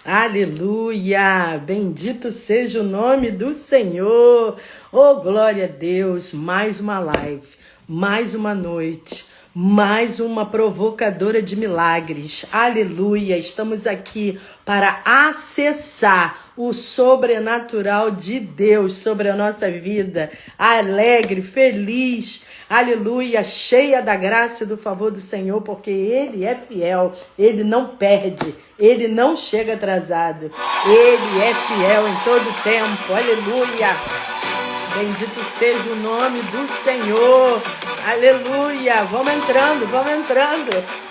Aleluia! Bendito seja o nome do Senhor. Oh, glória a Deus! Mais uma live, mais uma noite, mais uma provocadora de milagres. Aleluia! Estamos aqui para acessar o sobrenatural de Deus sobre a nossa vida. Alegre, feliz, aleluia, cheia da graça e do favor do Senhor, porque Ele é fiel, Ele não perde, Ele não chega atrasado, Ele é fiel em todo tempo, aleluia. Bendito seja o nome do Senhor, aleluia. Vamos entrando,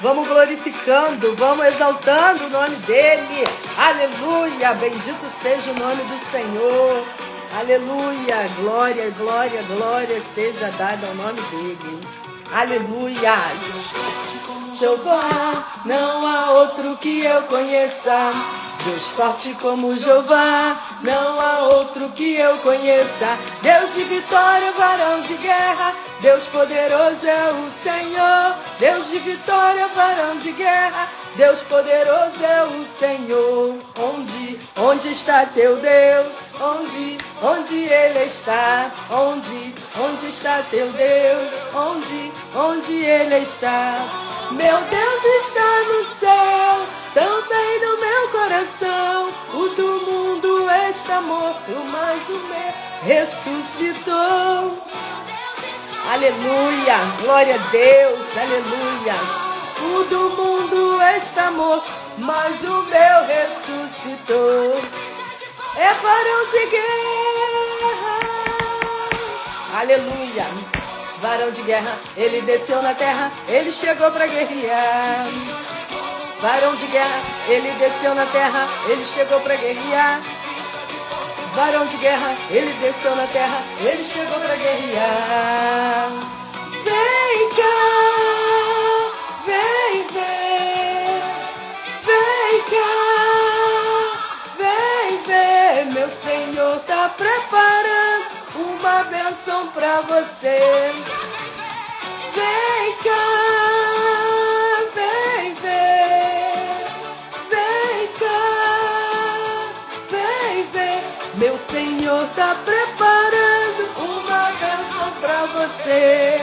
vamos glorificando, vamos exaltando o nome dEle, aleluia. Bendito seja o nome do Senhor, aleluia. Glória, glória, glória seja dada ao nome dEle, aleluia. Jeová, não há outro que eu conheça. Deus forte como Jeová, não há outro que eu conheça. Deus de vitória, varão de guerra, Deus poderoso é o Senhor. Deus de vitória, varão de guerra, Deus poderoso é o Senhor. Onde está teu Deus? Onde Ele está? Onde está teu Deus? Onde Ele está? Meu Deus está no céu, também no meu coração. O do mundo está morto, mas o meu ressuscitou. Aleluia, glória a Deus, aleluia. O do mundo está morto, mas o meu ressuscitou. É varão de guerra, aleluia. Varão de guerra, ele desceu na terra, ele chegou para guerrear. Varão de guerra, ele desceu na terra, ele chegou para guerrear. Varão de guerra, ele desceu na terra, ele chegou para guerrear. Vem cá, vem cá, vem ver, meu Senhor tá preparando uma bênção pra você. Vem cá, vem ver, meu Senhor tá preparando uma bênção pra você.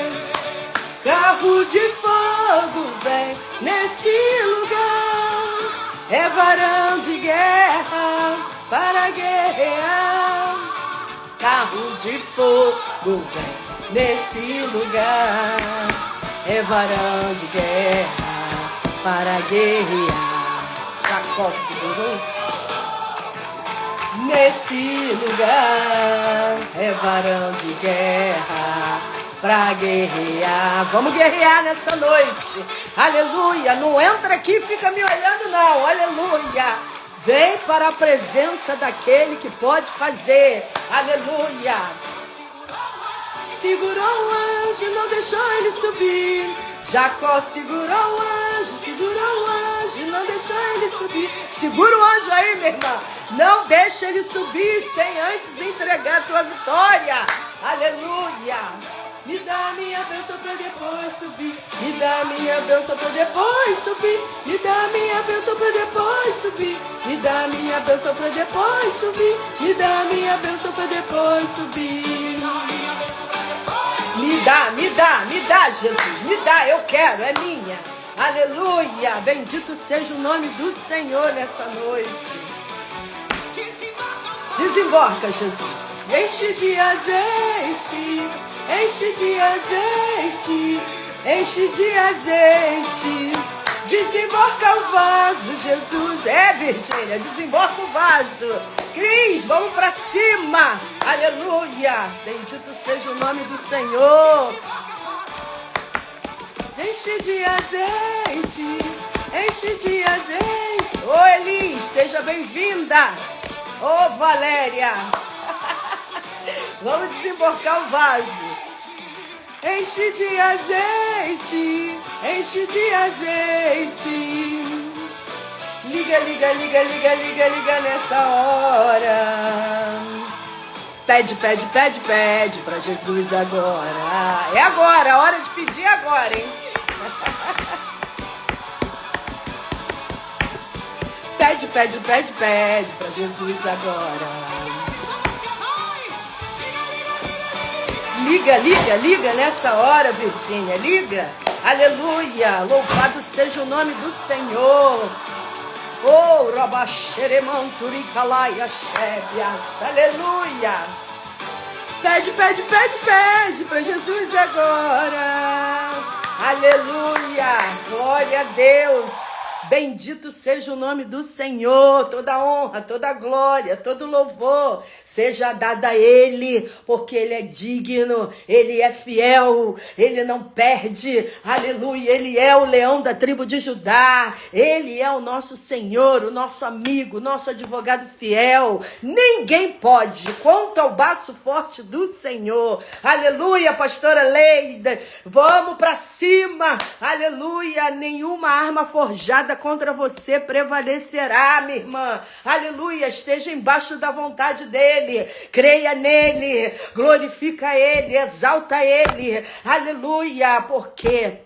Carro de fogo vem nesse lugar, é varão de guerra para guerrear. Carro de fogo vem nesse lugar, é varão de guerra para guerrear. Jacó segurou. Nesse lugar, é varão de guerra para guerrear. Vamos guerrear nessa noite, aleluia. Não entra aqui e fica me olhando não, aleluia. Vem para a presença daquele que pode fazer, aleluia. Segurou o anjo, não deixou ele subir. Jacó segurou o anjo, não deixou ele subir. Segura o anjo aí, minha irmã. Não deixa ele subir sem antes entregar a tua vitória. Aleluia. Me dá a minha bênção pra depois subir. Me dá a minha bênção pra depois subir. Me dá a minha bênção pra depois subir. Me dá a minha bênção pra depois subir. Me dá a minha bênção pra depois subir. Me dá, Jesus, me dá, eu quero, é minha. Aleluia, bendito seja o nome do Senhor nessa noite. Desembarca, Jesus. Enche de azeite, enche de azeite, enche de azeite. Desembarca o vaso, Jesus. É, Virgínia, desembarca o vaso. Cris, vamos pra cima. Aleluia. Bendito seja o nome do Senhor. Enche de azeite, enche de azeite. Ô, Elis, seja bem-vinda. Ô, Valéria. Vamos desembarcar o vaso. Enche de azeite, enche de azeite. Liga, liga, liga, liga, liga, liga nessa hora. Pede, pede, pede, pede pra Jesus agora. É agora, a hora de pedir agora, hein? pede pra Jesus agora. Liga nessa hora, Virgínia, liga. Aleluia, louvado seja o nome do Senhor. Oh, Rabaxeremanturicalaia Shebias, aleluia. Pede pra Jesus agora. Aleluia, glória a Deus. Bendito seja o nome do Senhor, toda honra, toda glória, todo louvor seja dada a Ele, porque Ele é digno, Ele é fiel, Ele não perde, aleluia, Ele é o leão da tribo de Judá, Ele é o nosso Senhor, o nosso amigo, nosso advogado fiel, ninguém pode, quanto ao braço forte do Senhor, aleluia, pastora Leida, vamos para cima, aleluia, nenhuma arma forjada contra você prevalecerá, minha irmã. Aleluia, esteja embaixo da vontade dele, creia nele, glorifica ele, exalta ele. Aleluia, porque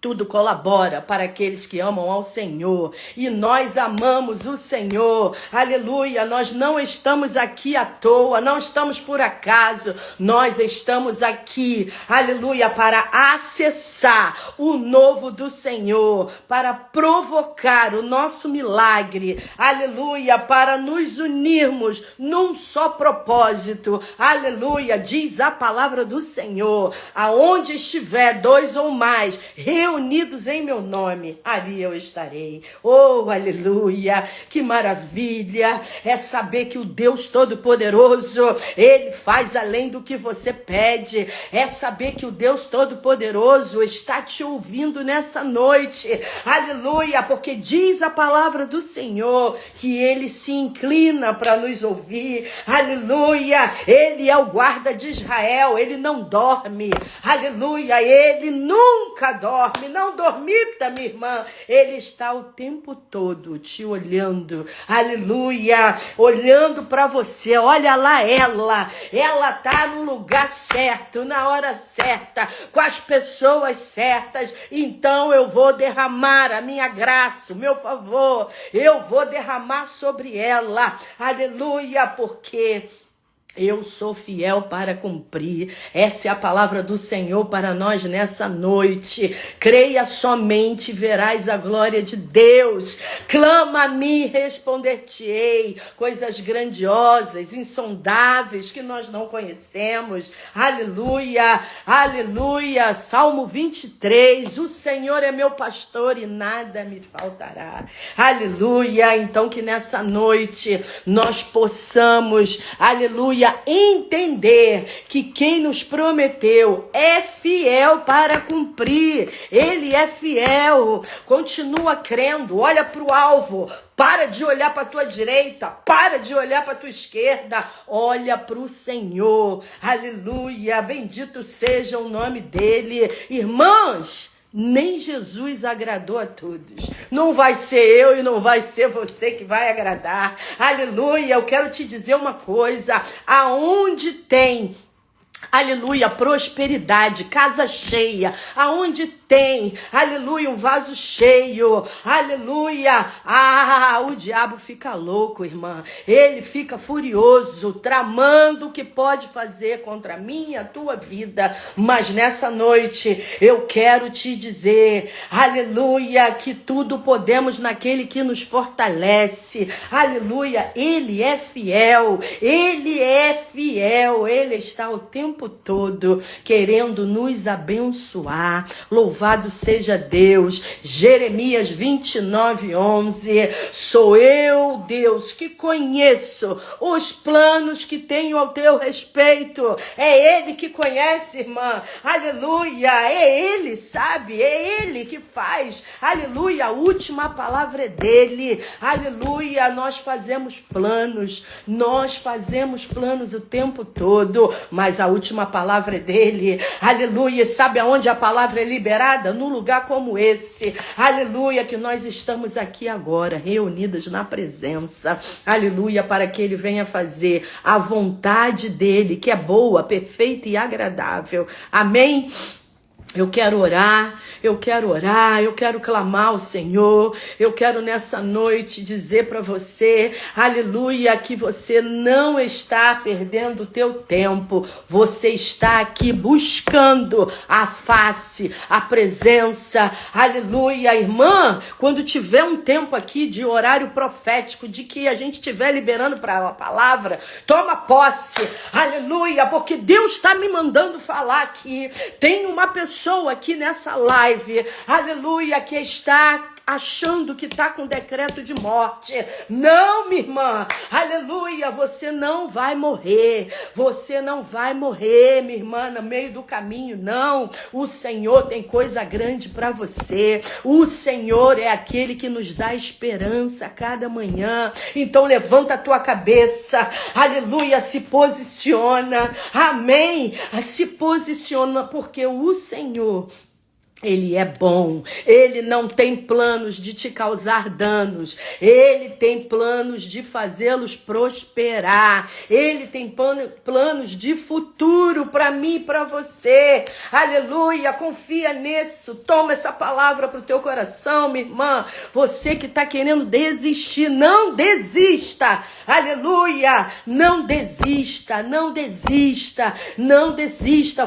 tudo colabora para aqueles que amam ao Senhor. E nós amamos o Senhor. Aleluia. Nós não estamos aqui à toa. Não estamos por acaso. Nós estamos aqui. Aleluia. Para acessar o novo do Senhor. Para provocar o nosso milagre. Aleluia. Para nos unirmos num só propósito. Aleluia. Diz a palavra do Senhor. Aonde estiver dois ou mais reunidos em meu nome, ali eu estarei. Oh, aleluia, que maravilha é saber que o Deus Todo-Poderoso, Ele faz além do que você pede, é saber que o Deus Todo-Poderoso está te ouvindo nessa noite, aleluia, porque diz a palavra do Senhor, que Ele se inclina para nos ouvir, aleluia, Ele é o guarda de Israel, Ele não dorme, aleluia, Ele nunca dorme, não dormita, minha irmã. Ele está o tempo todo te olhando. Aleluia. Olhando para você. Olha lá ela. Ela tá no lugar certo, na hora certa, com as pessoas certas. Então eu vou derramar a minha graça, o meu favor. Eu vou derramar sobre ela. Aleluia, porque eu sou fiel para cumprir. Essa é a palavra do Senhor para nós nessa noite. Creia somente e verás a glória de Deus. Clama a mim e responder-te-ei. Coisas grandiosas, insondáveis que nós não conhecemos. Aleluia, aleluia. Salmo 23. O Senhor é meu pastor e nada me faltará. Aleluia. Então que nessa noite nós possamos, aleluia, entender que quem nos prometeu é fiel para cumprir. Ele é fiel. Continua crendo. Olha para o alvo. Para de olhar para a tua direita. Para de olhar para a tua esquerda. Olha para o Senhor. Aleluia. Bendito seja o nome dele. Irmãos, nem Jesus agradou a todos. Não vai ser eu e não vai ser você que vai agradar. Aleluia, eu quero te dizer uma coisa. Aonde tem, aleluia, prosperidade, casa cheia, aonde tem, aleluia, um vaso cheio, aleluia, o diabo fica louco, irmã, ele fica furioso, tramando o que pode fazer contra a minha, a tua vida, mas nessa noite eu quero te dizer, aleluia, que tudo podemos naquele que nos fortalece, aleluia, ele é fiel, ele está o tempo todo querendo nos abençoar. Louvado seja Deus. Jeremias 29:11. Sou eu, Deus, que conheço os planos que tenho ao teu respeito. É Ele que conhece, irmã. Aleluia. É Ele, sabe? É Ele que faz. Aleluia. A última palavra é dele. Aleluia. Nós fazemos planos. Nós fazemos planos o tempo todo. Mas a última palavra é dele. Aleluia. Sabe aonde a palavra é liberada? Num lugar como esse. Aleluia. Que nós estamos aqui agora, reunidas na presença. Aleluia. Para que ele venha fazer a vontade dele, que é boa, perfeita e agradável. Amém? Eu quero orar, eu quero clamar ao Senhor, eu quero nessa noite dizer para você, aleluia, que você não está perdendo o teu tempo, você está aqui buscando a face, a presença, aleluia, irmã, quando tiver um tempo aqui de horário profético, de que a gente estiver liberando para a palavra, toma posse, aleluia, porque Deus está me mandando falar aqui, tem uma pessoa aqui nessa live, aleluia, que está achando que está com decreto de morte. Não, minha irmã, aleluia, você não vai morrer, minha irmã, no meio do caminho, não. O Senhor tem coisa grande para você, o Senhor é aquele que nos dá esperança a cada manhã. Então levanta a tua cabeça, aleluia, se posiciona, amém, se posiciona, porque o Senhor, Ele é bom, Ele não tem planos de te causar danos, Ele tem planos de fazê-los prosperar, Ele tem planos de futuro para mim e para você, aleluia, confia nisso, toma essa palavra para o teu coração, minha irmã, você que está querendo desistir, não desista, aleluia, não desista,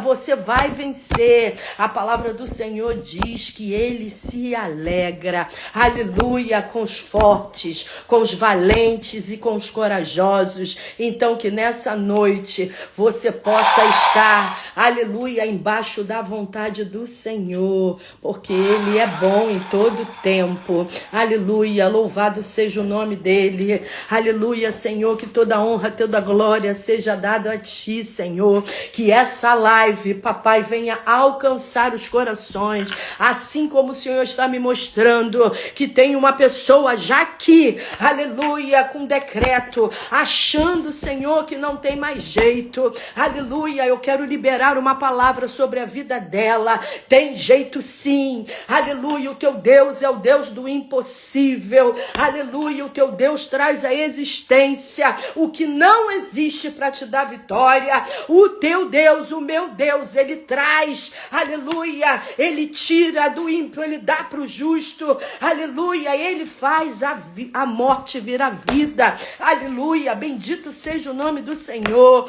você vai vencer. A palavra do Senhor diz que Ele se alegra, aleluia, com os fortes, com os valentes e com os corajosos. Então que nessa noite você possa estar, aleluia, embaixo da vontade do Senhor, porque Ele é bom em todo tempo, aleluia, louvado seja o nome dEle, aleluia, Senhor, que toda honra, toda glória seja dada a Ti, Senhor, que essa live, papai, venha alcançar os corações, assim como o Senhor está me mostrando que tem uma pessoa já aqui, aleluia, com decreto, achando, Senhor, que não tem mais jeito, aleluia, eu quero liberar uma palavra sobre a vida dela, tem jeito sim, aleluia, o teu Deus é o Deus do impossível, aleluia, o teu Deus traz à existência o que não existe para te dar vitória, o teu Deus, o meu Deus, Ele traz, aleluia, Ele tira do ímpio, Ele dá para o justo, aleluia, Ele faz a morte virar vida, aleluia, bendito seja o nome do Senhor.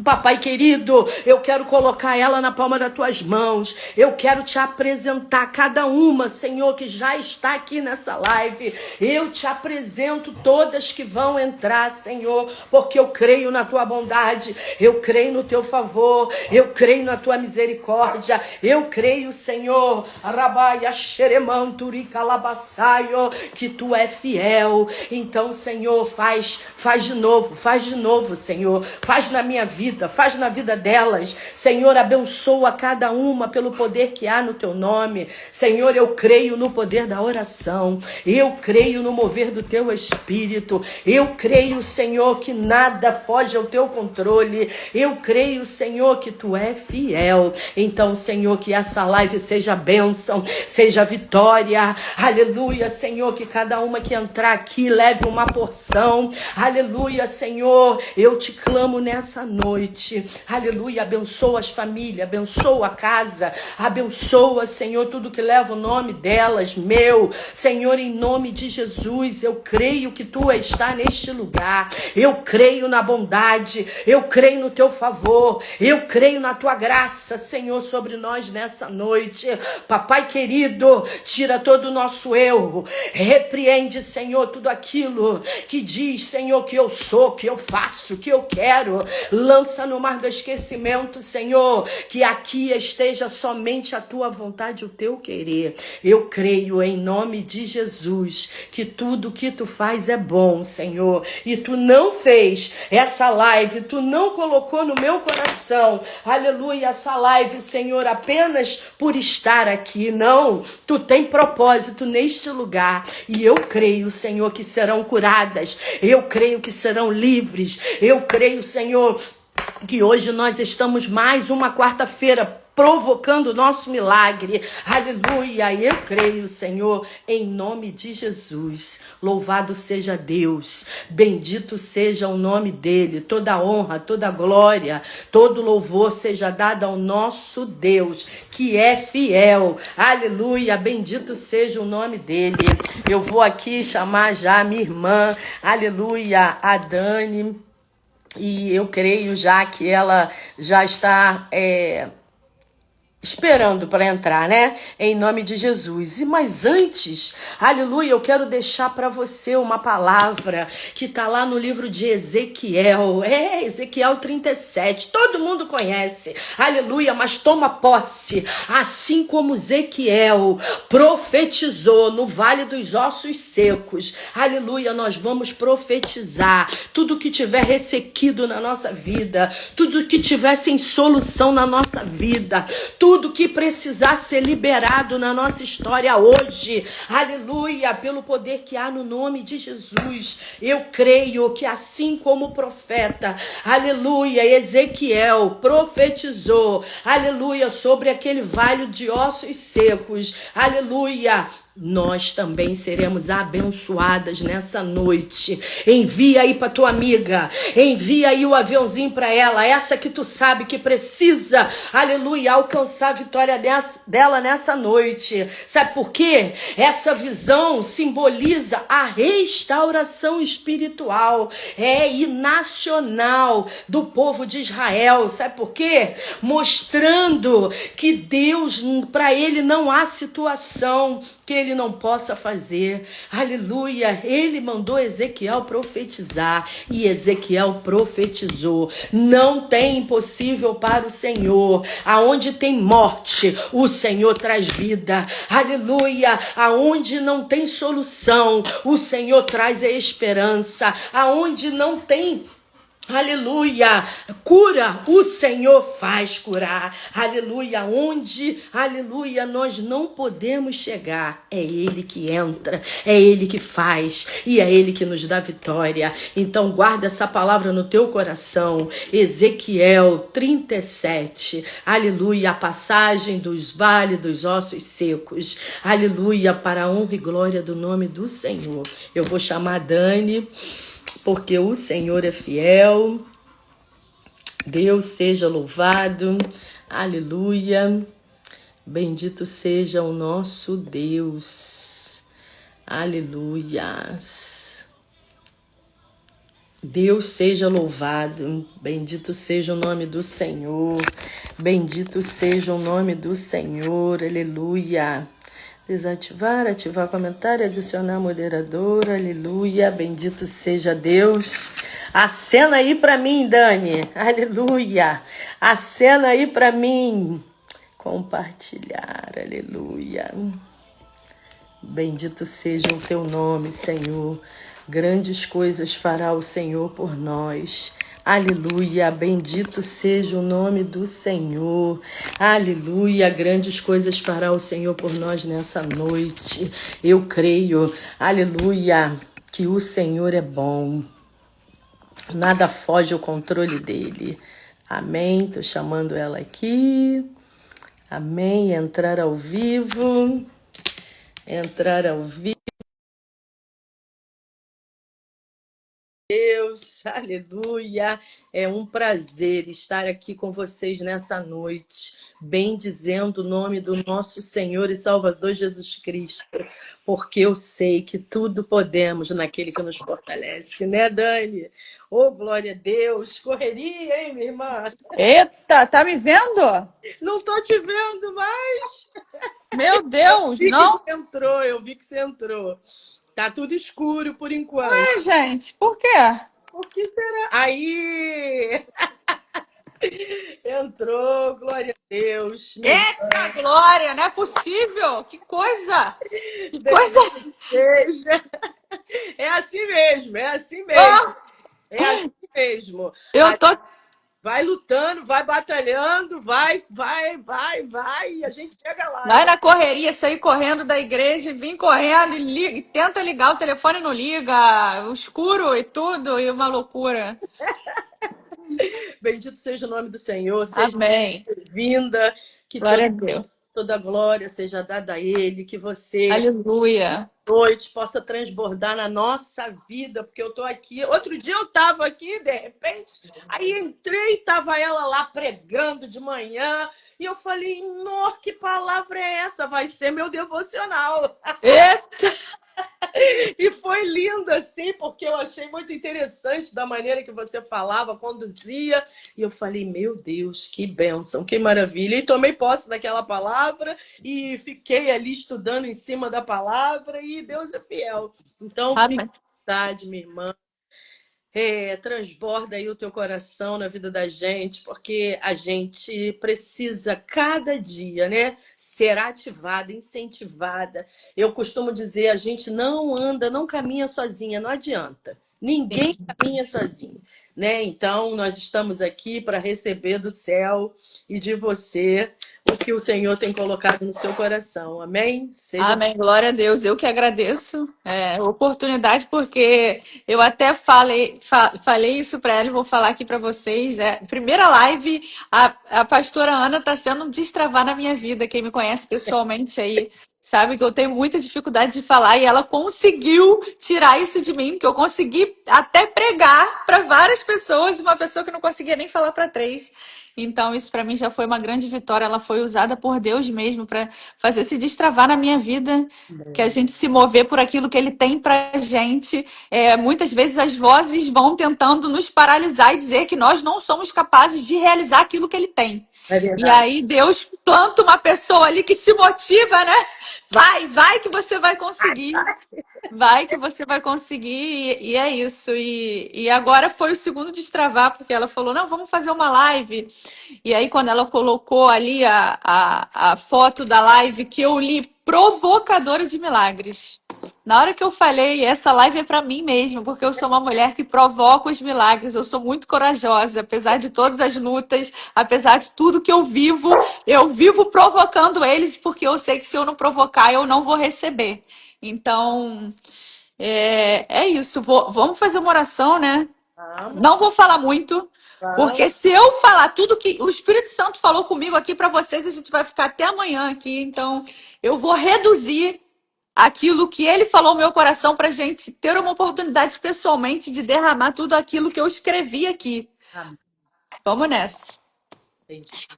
Papai querido, eu quero colocar ela na palma das tuas mãos, eu quero te apresentar cada uma, Senhor, que já está aqui nessa live, eu te apresento todas que vão entrar, Senhor, porque eu creio na tua bondade, eu creio no teu favor, eu creio na tua misericórdia, eu creio, Senhor, que tu é fiel. Então, Senhor, faz de novo, Senhor, faz na minha vida, faz na vida delas, Senhor, abençoa cada uma pelo poder que há no teu nome, Senhor, eu creio no poder da oração, eu creio no mover do teu Espírito, eu creio, Senhor, que nada foge ao teu controle, eu creio, Senhor, que tu é fiel. Então, Senhor, que essa live seja bênção, seja vitória, aleluia, Senhor, que cada uma que entrar aqui leve uma porção, aleluia, Senhor, eu te clamo nessa noite, aleluia, abençoa as famílias, abençoa a casa, abençoa, Senhor, tudo que leva o nome delas, meu, Senhor, em nome de Jesus, eu creio que tu está neste lugar, eu creio na bondade, eu creio no teu favor, eu creio na tua graça, Senhor, sobre nós nessa noite, papai querido, tira todo o nosso erro, repreende, Senhor, tudo aquilo que diz, Senhor, que eu sou, que eu faço, que eu quero, lança no mar do esquecimento, Senhor, que aqui esteja somente a tua vontade, o teu querer. Eu creio em nome de Jesus que tudo que tu faz é bom, Senhor, e tu não fez essa live, tu não colocou no meu coração, aleluia, essa live, Senhor, apenas por estar aqui, não, tu tem propósito neste lugar, e eu creio, Senhor, que serão curadas, eu creio que serão livres, eu creio, Senhor, que hoje nós estamos mais uma quarta-feira provocando o nosso milagre. Aleluia. Eu creio, Senhor, em nome de Jesus. Louvado seja Deus. Bendito seja o nome dele. Toda honra, toda glória, todo louvor seja dado ao nosso Deus, que é fiel. Aleluia. Bendito seja o nome dele. Eu vou aqui chamar já a minha irmã. Aleluia. A Dani. E eu creio já que ela já está esperando para entrar, né? Em nome de Jesus. Mas antes, aleluia, eu quero deixar para você uma palavra que está lá no livro de Ezequiel. Ezequiel 37. Todo mundo conhece. Aleluia, mas toma posse. Assim como Ezequiel profetizou no Vale dos Ossos Secos. Aleluia, nós vamos profetizar tudo que tiver ressequido na nossa vida, tudo que tiver sem solução na nossa vida, tudo que precisar ser liberado na nossa história hoje, aleluia, pelo poder que há no nome de Jesus. Eu creio que assim como o profeta, aleluia, Ezequiel profetizou, aleluia, sobre aquele vale de ossos secos, aleluia, nós também seremos abençoadas nessa noite. Envia aí para tua amiga, envia aí o aviãozinho para ela, essa que tu sabe que precisa, aleluia, alcançar a vitória dela nessa noite. Sabe por quê? Essa visão simboliza a restauração espiritual e nacional do povo de Israel. Sabe por quê? Mostrando que Deus, para ele não há situação que ele não possa fazer. Aleluia. Ele mandou Ezequiel profetizar e Ezequiel profetizou. Não tem impossível para o Senhor. Aonde tem morte, o Senhor traz vida. Aleluia. Aonde não tem solução, o Senhor traz a esperança. Aonde não tem, aleluia, cura, o Senhor faz curar. Aleluia, onde, aleluia, nós não podemos chegar, é Ele que entra, é Ele que faz e é Ele que nos dá vitória. Então guarda essa palavra no teu coração. Ezequiel 37, aleluia, a passagem dos vales dos ossos secos, aleluia, para a honra e glória do nome do Senhor. Eu vou chamar a Dani, porque o Senhor é fiel. Deus seja louvado. Aleluia. Bendito seja o nosso Deus. Aleluia. Deus seja louvado. Bendito seja o nome do Senhor. Bendito seja o nome do Senhor. Aleluia. Desativar, ativar comentário, adicionar moderador, aleluia, bendito seja Deus. Acena aí para mim, Dani, aleluia. Acena aí para mim. Compartilhar, aleluia. Bendito seja o teu nome, Senhor. Grandes coisas fará o Senhor por nós. Aleluia, bendito seja o nome do Senhor. Aleluia, grandes coisas fará o Senhor por nós nessa noite. Eu creio, aleluia, que o Senhor é bom. Nada foge ao controle dele. Amém, estou chamando ela aqui. Amém, entrar ao vivo. Entrar ao vivo. Deus, aleluia, é um prazer estar aqui com vocês nessa noite, bendizendo o nome do nosso Senhor e Salvador Jesus Cristo, porque eu sei que tudo podemos naquele que nos fortalece, né, Dani? Oh, glória a Deus, correria, hein, minha irmã? Eita, tá me vendo? Não tô te vendo mais. Meu Deus, Vi que não? você entrou, eu vi que você entrou. Tá tudo escuro por enquanto. Ué, gente, por quê? Por que será? Aí! Entrou, glória a Deus. Minha Eita, Glória, não é possível! Que coisa! Que coisa! bendito seja. É assim mesmo, é assim mesmo. Ah, É assim mesmo. eu Aí tô vai lutando, vai batalhando, vai, e a gente chega lá, vai né? na correria, sair correndo da igreja, e vim correndo e tenta ligar, o telefone não liga, o escuro e tudo, e uma loucura. Bendito seja o nome do Senhor, seja Amém. bem-vinda. que Glória a Deus. toda glória seja dada a Ele, que você Aleluia. noite possa transbordar na nossa vida, porque eu tô aqui. Outro dia eu tava aqui, de repente, aí entrei, tava ela lá pregando de manhã, e eu falei, Nó, que palavra é essa? Vai ser meu devocional. Eita. E foi lindo, assim, porque eu achei muito interessante da maneira que você falava, conduzia. E eu falei, meu Deus, que bênção, que maravilha. E tomei posse daquela palavra e fiquei ali estudando em cima da palavra, e Deus é fiel. Então, fique Amém. à vontade, minha irmã. Transborda aí o teu coração na vida da gente, porque a gente precisa cada dia, né, ser ativada, incentivada. Eu costumo dizer, a gente não anda, não caminha sozinha, não adianta. Ninguém Sim. caminha sozinho, né? Então, nós estamos aqui para receber do céu e de você o que o Senhor tem colocado no seu coração. Amém? Seja Amém, glória a Deus. Eu que agradeço a oportunidade, porque eu até falei isso para ela e vou falar aqui para vocês. Primeira live, a pastora Ana está sendo um destravar na minha vida. Quem me conhece pessoalmente aí sabe que eu tenho muita dificuldade de falar e ela conseguiu tirar isso de mim, que eu consegui até pregar para várias pessoas, uma pessoa que não conseguia nem falar para três. Então, isso para mim já foi uma grande vitória. Ela foi usada por Deus mesmo para fazer se destravar na minha vida, que a gente se mover por aquilo que Ele tem para a gente. Muitas vezes as vozes vão tentando nos paralisar e dizer que nós não somos capazes de realizar aquilo que Ele tem. é E verdade. aí Deus planta uma pessoa ali que te motiva, né? Vai que você vai conseguir. Vai que você vai conseguir, e é isso. E agora foi o segundo destravar, porque ela falou: não, vamos fazer uma live. E aí, quando ela colocou ali a foto da live, que eu li, provocadora de milagres. Na hora que eu falei, essa live é para mim mesmo, porque eu sou uma mulher que provoca os milagres. Eu sou muito corajosa, apesar de todas as lutas, apesar de tudo que eu vivo provocando eles, porque eu sei que se eu não provocar, eu não vou receber. Então, é isso. Vamos fazer uma oração, né? Vamos, Não vou falar muito, vamos. porque se eu falar tudo que o Espírito Santo falou comigo aqui para vocês, a gente vai ficar até amanhã aqui. Então, eu vou reduzir aquilo que ele falou no meu coração para a gente ter uma oportunidade pessoalmente de derramar tudo aquilo que eu escrevi aqui. Amém. Vamos nessa.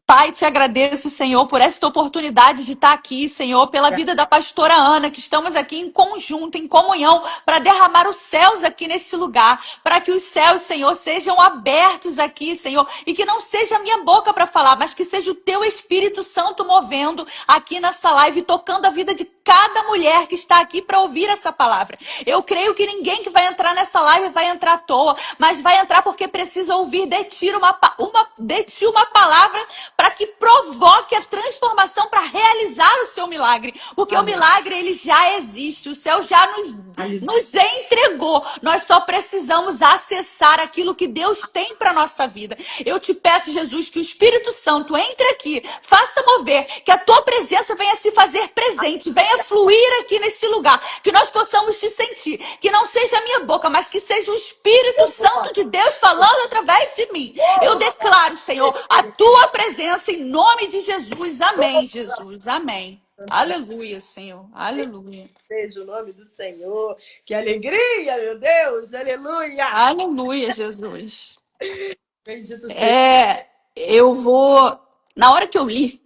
Pai, te agradeço, Senhor, por esta oportunidade de estar aqui, Senhor, pela vida da pastora Ana, que estamos aqui em conjunto, em comunhão, para derramar os céus aqui nesse lugar, para que os céus, Senhor, sejam abertos aqui, Senhor, e que não seja a minha boca para falar, mas que seja o teu Espírito Santo movendo aqui nessa live, tocando a vida de cada mulher que está aqui para ouvir essa palavra. Eu creio que ninguém que vai entrar nessa live vai entrar à toa, mas vai entrar porque precisa ouvir de ti uma palavra para que provoque a transformação para realizar o seu milagre. Porque o Amém. milagre, ele já existe. O céu já nos entregou. Nós só precisamos acessar aquilo que Deus tem para nossa vida. Eu te peço, Jesus, que o Espírito Santo entre aqui, faça mover, que a tua presença venha se fazer presente, venha fluir aqui neste lugar, que nós possamos te sentir, que não seja a minha boca, mas que seja o Espírito Santo de Deus falando através de mim. Eu declaro, Senhor, a tua presença em nome de Jesus. Amém, Jesus. Amém. Aleluia, Senhor. Aleluia. Seja o nome do Senhor. Que alegria, meu Deus. Aleluia. Aleluia, Jesus. Bendito seja. Eu vou. Na hora que eu li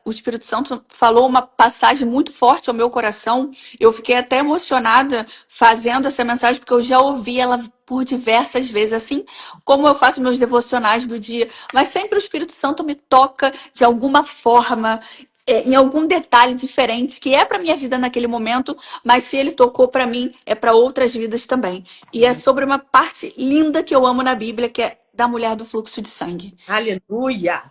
o Espírito Santo falou uma passagem muito forte ao meu coração. Eu fiquei até emocionada fazendo essa mensagem, porque eu já ouvi ela por diversas vezes, assim como eu faço meus devocionais do dia. Mas sempre o Espírito Santo me toca de alguma forma. Em algum detalhe diferente, que é para minha vida naquele momento, mas se ele tocou para mim, é para outras vidas também. E é sobre uma parte linda que eu amo na Bíblia, que é da mulher do fluxo de sangue. Aleluia.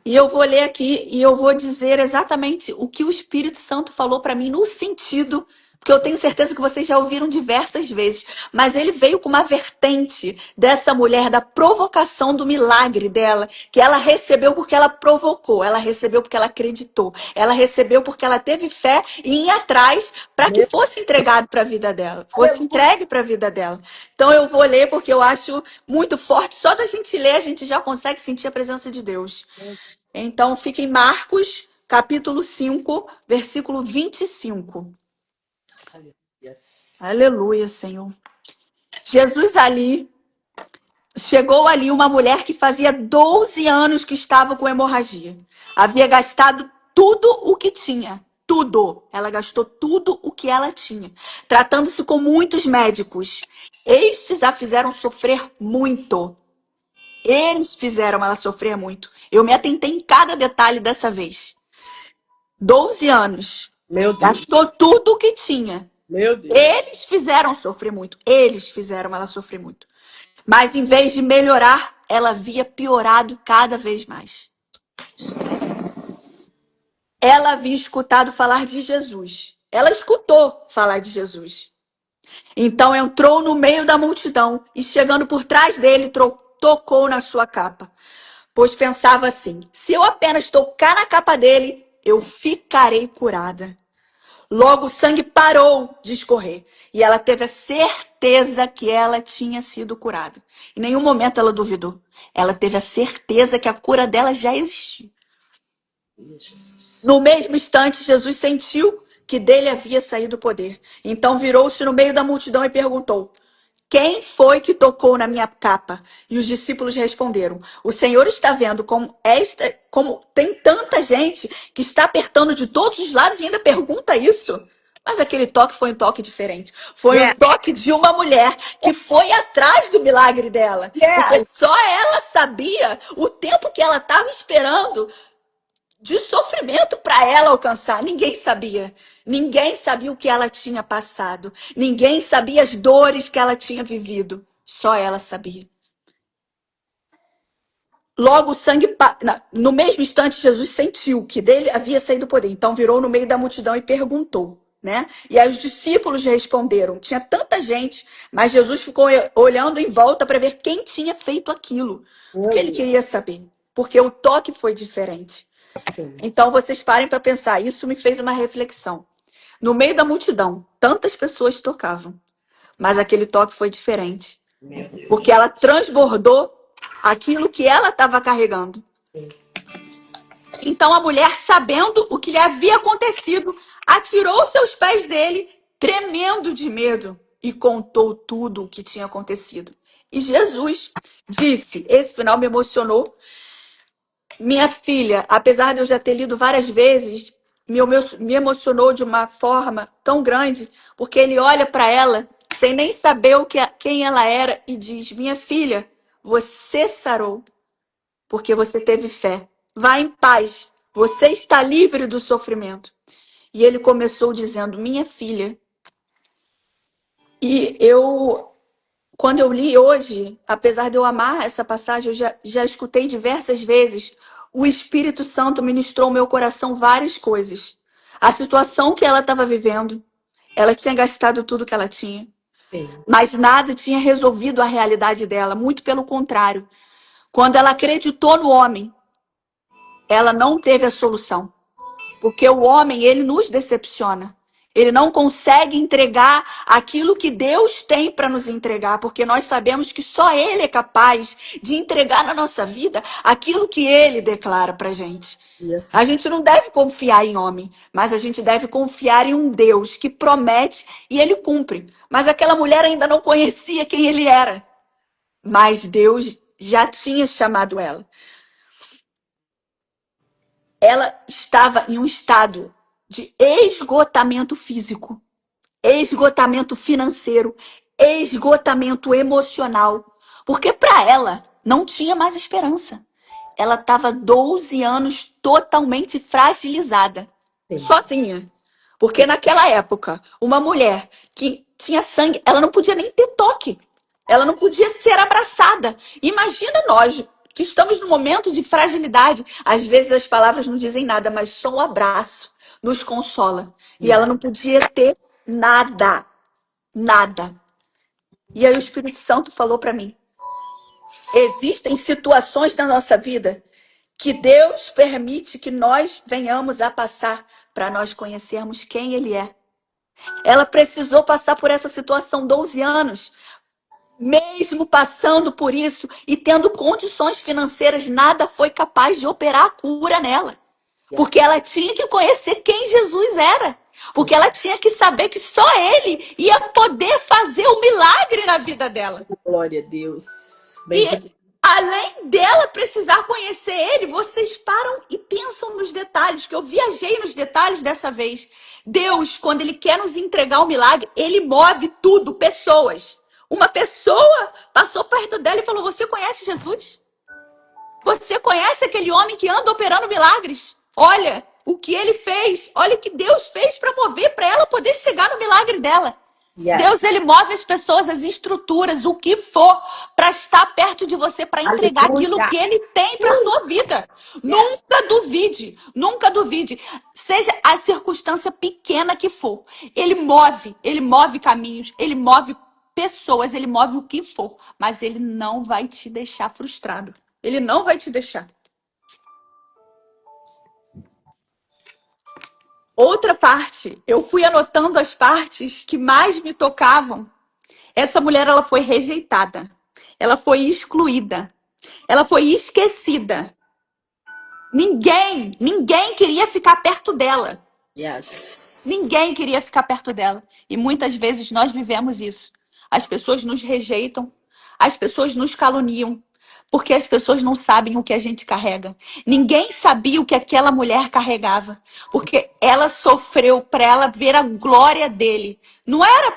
E eu vou ler aqui e eu vou dizer exatamente o que o Espírito Santo falou para mim no sentido, porque eu tenho certeza que vocês já ouviram diversas vezes, mas ele veio com uma vertente dessa mulher, da provocação do milagre dela, que ela recebeu porque ela provocou, ela recebeu porque ela acreditou, ela recebeu porque ela teve fé em ir atrás para que Meu fosse entregado para a vida dela, fosse aleluia. entregue para a vida dela. Então eu vou ler porque eu acho muito forte. Só da gente ler, a gente já consegue sentir a presença de Deus. Então, fica em Marcos, capítulo 5, versículo 25. Aleluia. Aleluia, Senhor. Jesus ali, chegou ali uma mulher que fazia 12 anos que estava com hemorragia. Havia gastado tudo o que tinha. Tudo. Ela gastou tudo o que ela tinha. Tratando-se com muitos médicos. Estes a fizeram sofrer muito. Eles fizeram ela sofrer muito. Eu me atentei em cada detalhe dessa vez. 12 anos. Meu Deus. Gastou tudo o que tinha. Meu Deus. Eles fizeram sofrer muito. Eles fizeram ela sofrer muito. Mas em vez de melhorar, ela havia piorado cada vez mais. Ela havia escutado falar de Jesus. Ela escutou falar de Jesus. Então entrou no meio da multidão e, chegando por trás dele, tocou na sua capa. Pois pensava assim: se eu apenas tocar na capa dele, eu ficarei curada. Logo o sangue parou de escorrer e ela teve a certeza que ela tinha sido curada. Em nenhum momento ela duvidou. Ela teve a certeza que a cura dela já existia. No mesmo instante, Jesus sentiu que dele havia saído o poder. Então virou-se no meio da multidão e perguntou: quem foi que tocou na minha capa? E os discípulos responderam: o Senhor está vendo como tem tanta gente que está apertando de todos os lados e ainda pergunta isso. Mas aquele toque foi um toque diferente. Foi um Yes. toque de uma mulher que foi atrás do milagre dela. Porque Yes. só ela sabia o tempo que ela estava esperando de sofrimento para ela alcançar. Ninguém sabia. Ninguém sabia o que ela tinha passado. Ninguém sabia as dores que ela tinha vivido. Só ela sabia. Logo o sangue. No mesmo instante, Jesus sentiu que dele havia saído o poder. Então virou no meio da multidão e perguntou. Né? E aí os discípulos responderam. Tinha tanta gente, mas Jesus ficou olhando em volta para ver quem tinha feito aquilo. Porque Meu ele Deus. queria saber. Porque o toque foi diferente. Sim. Então vocês parem para pensar. Isso me fez uma reflexão. No meio da multidão, tantas pessoas tocavam, mas aquele toque foi diferente, Meu Deus. porque ela transbordou aquilo que ela estava carregando. Sim. Então a mulher, sabendo o que lhe havia acontecido, atirou-se aos pés dele, tremendo de medo, e contou tudo o que tinha acontecido. E Jesus disse, esse final me emocionou: minha filha, apesar de eu já ter lido várias vezes, me emocionou de uma forma tão grande, porque ele olha para ela sem nem saber quem ela era e diz: minha filha, você sarou porque você teve fé. Vá em paz, você está livre do sofrimento. E ele começou dizendo: minha filha. E quando eu li hoje, apesar de eu amar essa passagem, eu já escutei diversas vezes, o Espírito Santo ministrou ao meu coração várias coisas. A situação que ela estava vivendo, ela tinha gastado tudo que ela tinha, Sim. mas nada tinha resolvido a realidade dela, muito pelo contrário. Quando ela acreditou no homem, ela não teve a solução. Porque o homem, ele nos decepciona. Ele não consegue entregar aquilo que Deus tem para nos entregar, porque nós sabemos que só Ele é capaz de entregar na nossa vida aquilo que Ele declara para gente. Yes. A gente não deve confiar em homem, mas a gente deve confiar em um Deus que promete e Ele cumpre. Mas aquela mulher ainda não conhecia quem Ele era, mas Deus já tinha chamado ela. Ela estava em um estado de esgotamento físico, esgotamento financeiro, esgotamento emocional, porque para ela não tinha mais esperança. Ela estava 12 anos totalmente fragilizada, Sim. sozinha. Porque naquela época, uma mulher que tinha sangue, ela não podia nem ter toque. Ela não podia ser abraçada. Imagina nós que estamos num momento de fragilidade. Às vezes as palavras não dizem nada, mas só um abraço nos consola. E ela não podia ter nada. Nada. E aí o Espírito Santo falou para mim: existem situações na nossa vida que Deus permite que nós venhamos a passar para nós conhecermos quem Ele é. Ela precisou passar por essa situação 12 anos, Mesmo passando por isso e tendo condições financeiras, nada foi capaz de operar a cura nela. Yes. Porque ela tinha que conhecer quem Jesus era. Porque ela tinha que saber que só ele ia poder fazer o milagre na vida dela. Glória a Deus. E Bendito. além dela precisar conhecer ele, vocês param e pensam nos detalhes, que eu viajei nos detalhes dessa vez. Deus, quando ele quer nos entregar o milagre, ele move tudo, pessoas. Uma pessoa passou perto dela e falou: "Você conhece Jesus? Você conhece aquele homem que anda operando milagres? Olha o que ele fez, olha o que Deus fez para mover, para ela poder chegar no milagre dela." Deus, Yes. ele move as pessoas, as estruturas, o que for, para estar perto de você, para entregar aquilo Aleluia. que ele tem para sua vida. Yes. Nunca duvide, nunca duvide. Seja a circunstância pequena que for, ele move caminhos, ele move pessoas, ele move o que for, mas ele não vai te deixar frustrado. Ele não vai te deixar. Outra parte, eu fui anotando as partes que mais me tocavam. Essa mulher, ela foi rejeitada. Ela foi excluída. Ela foi esquecida. Ninguém queria ficar perto dela. Yes. Ninguém queria ficar perto dela. E muitas vezes nós vivemos isso. As pessoas nos rejeitam, as pessoas nos caluniam, porque as pessoas não sabem o que a gente carrega. Ninguém sabia o que aquela mulher carregava, porque ela sofreu para ela ver a glória dele. Não era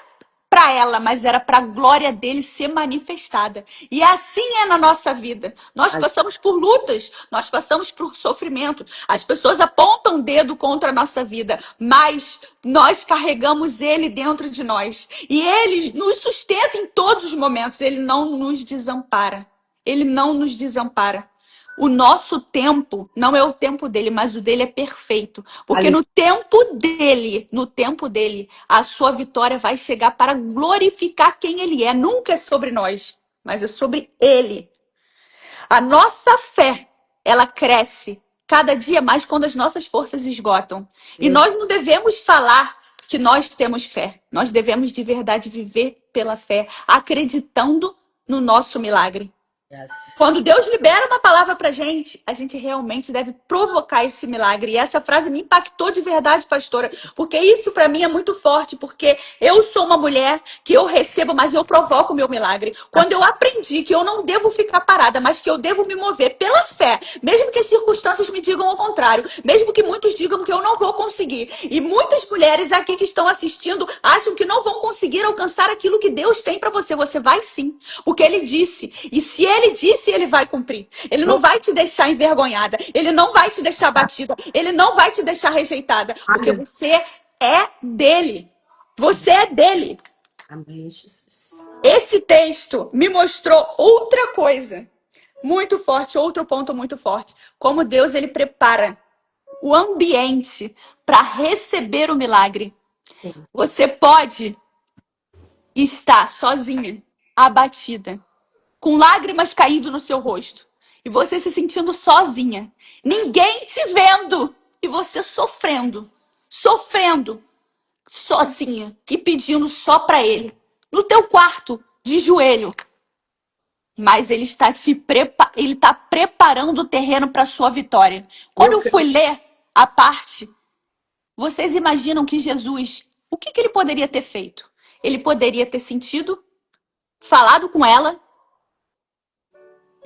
para ela, mas era para a glória dele ser manifestada. E assim é na nossa vida. Nós passamos por lutas, nós passamos por sofrimento. As pessoas apontam o dedo contra a nossa vida, mas nós carregamos ele dentro de nós. E ele nos sustenta em todos os momentos, ele não nos desampara. Ele não nos desampara. O nosso tempo não é o tempo dele, mas o dele é perfeito. Porque no tempo dele, a sua vitória vai chegar para glorificar quem ele é. Nunca é sobre nós, mas é sobre ele. A nossa fé, ela cresce cada dia mais quando as nossas forças esgotam. E nós não devemos falar que nós temos fé. Nós devemos de verdade viver pela fé, acreditando no nosso milagre. Yes. Quando Deus libera uma palavra pra gente, a gente realmente deve provocar esse milagre. E essa frase me impactou de verdade, pastora, porque isso pra mim é muito forte, porque eu sou uma mulher que eu recebo, mas eu provoco o meu milagre. Quando eu aprendi que eu não devo ficar parada, mas que eu devo me mover pela fé, mesmo que as circunstâncias me digam ao contrário, mesmo que muitos digam que eu não vou conseguir. E muitas mulheres aqui que estão assistindo acham que não vão conseguir alcançar aquilo que Deus tem pra você. Você vai sim, porque ele disse. E se ele disse, ele vai cumprir. Ele não vai te deixar envergonhada. Ele não vai te deixar batida. Ele não vai te deixar rejeitada. Porque você é dele. Você é dele. Amém, Jesus. Esse texto me mostrou outra coisa muito forte, outro ponto muito forte. Como Deus, ele prepara o ambiente para receber o milagre. Você pode estar sozinha, abatida, com lágrimas caindo no seu rosto, e você se sentindo sozinha, ninguém te vendo, e você sofrendo, sozinha, e pedindo só para ele, no teu quarto, de joelho. Mas ele está ele está preparando o terreno para sua vitória. Quando eu fui ler a parte, vocês imaginam que Jesus, o que ele poderia ter feito? Ele poderia ter sentido, falado com ela,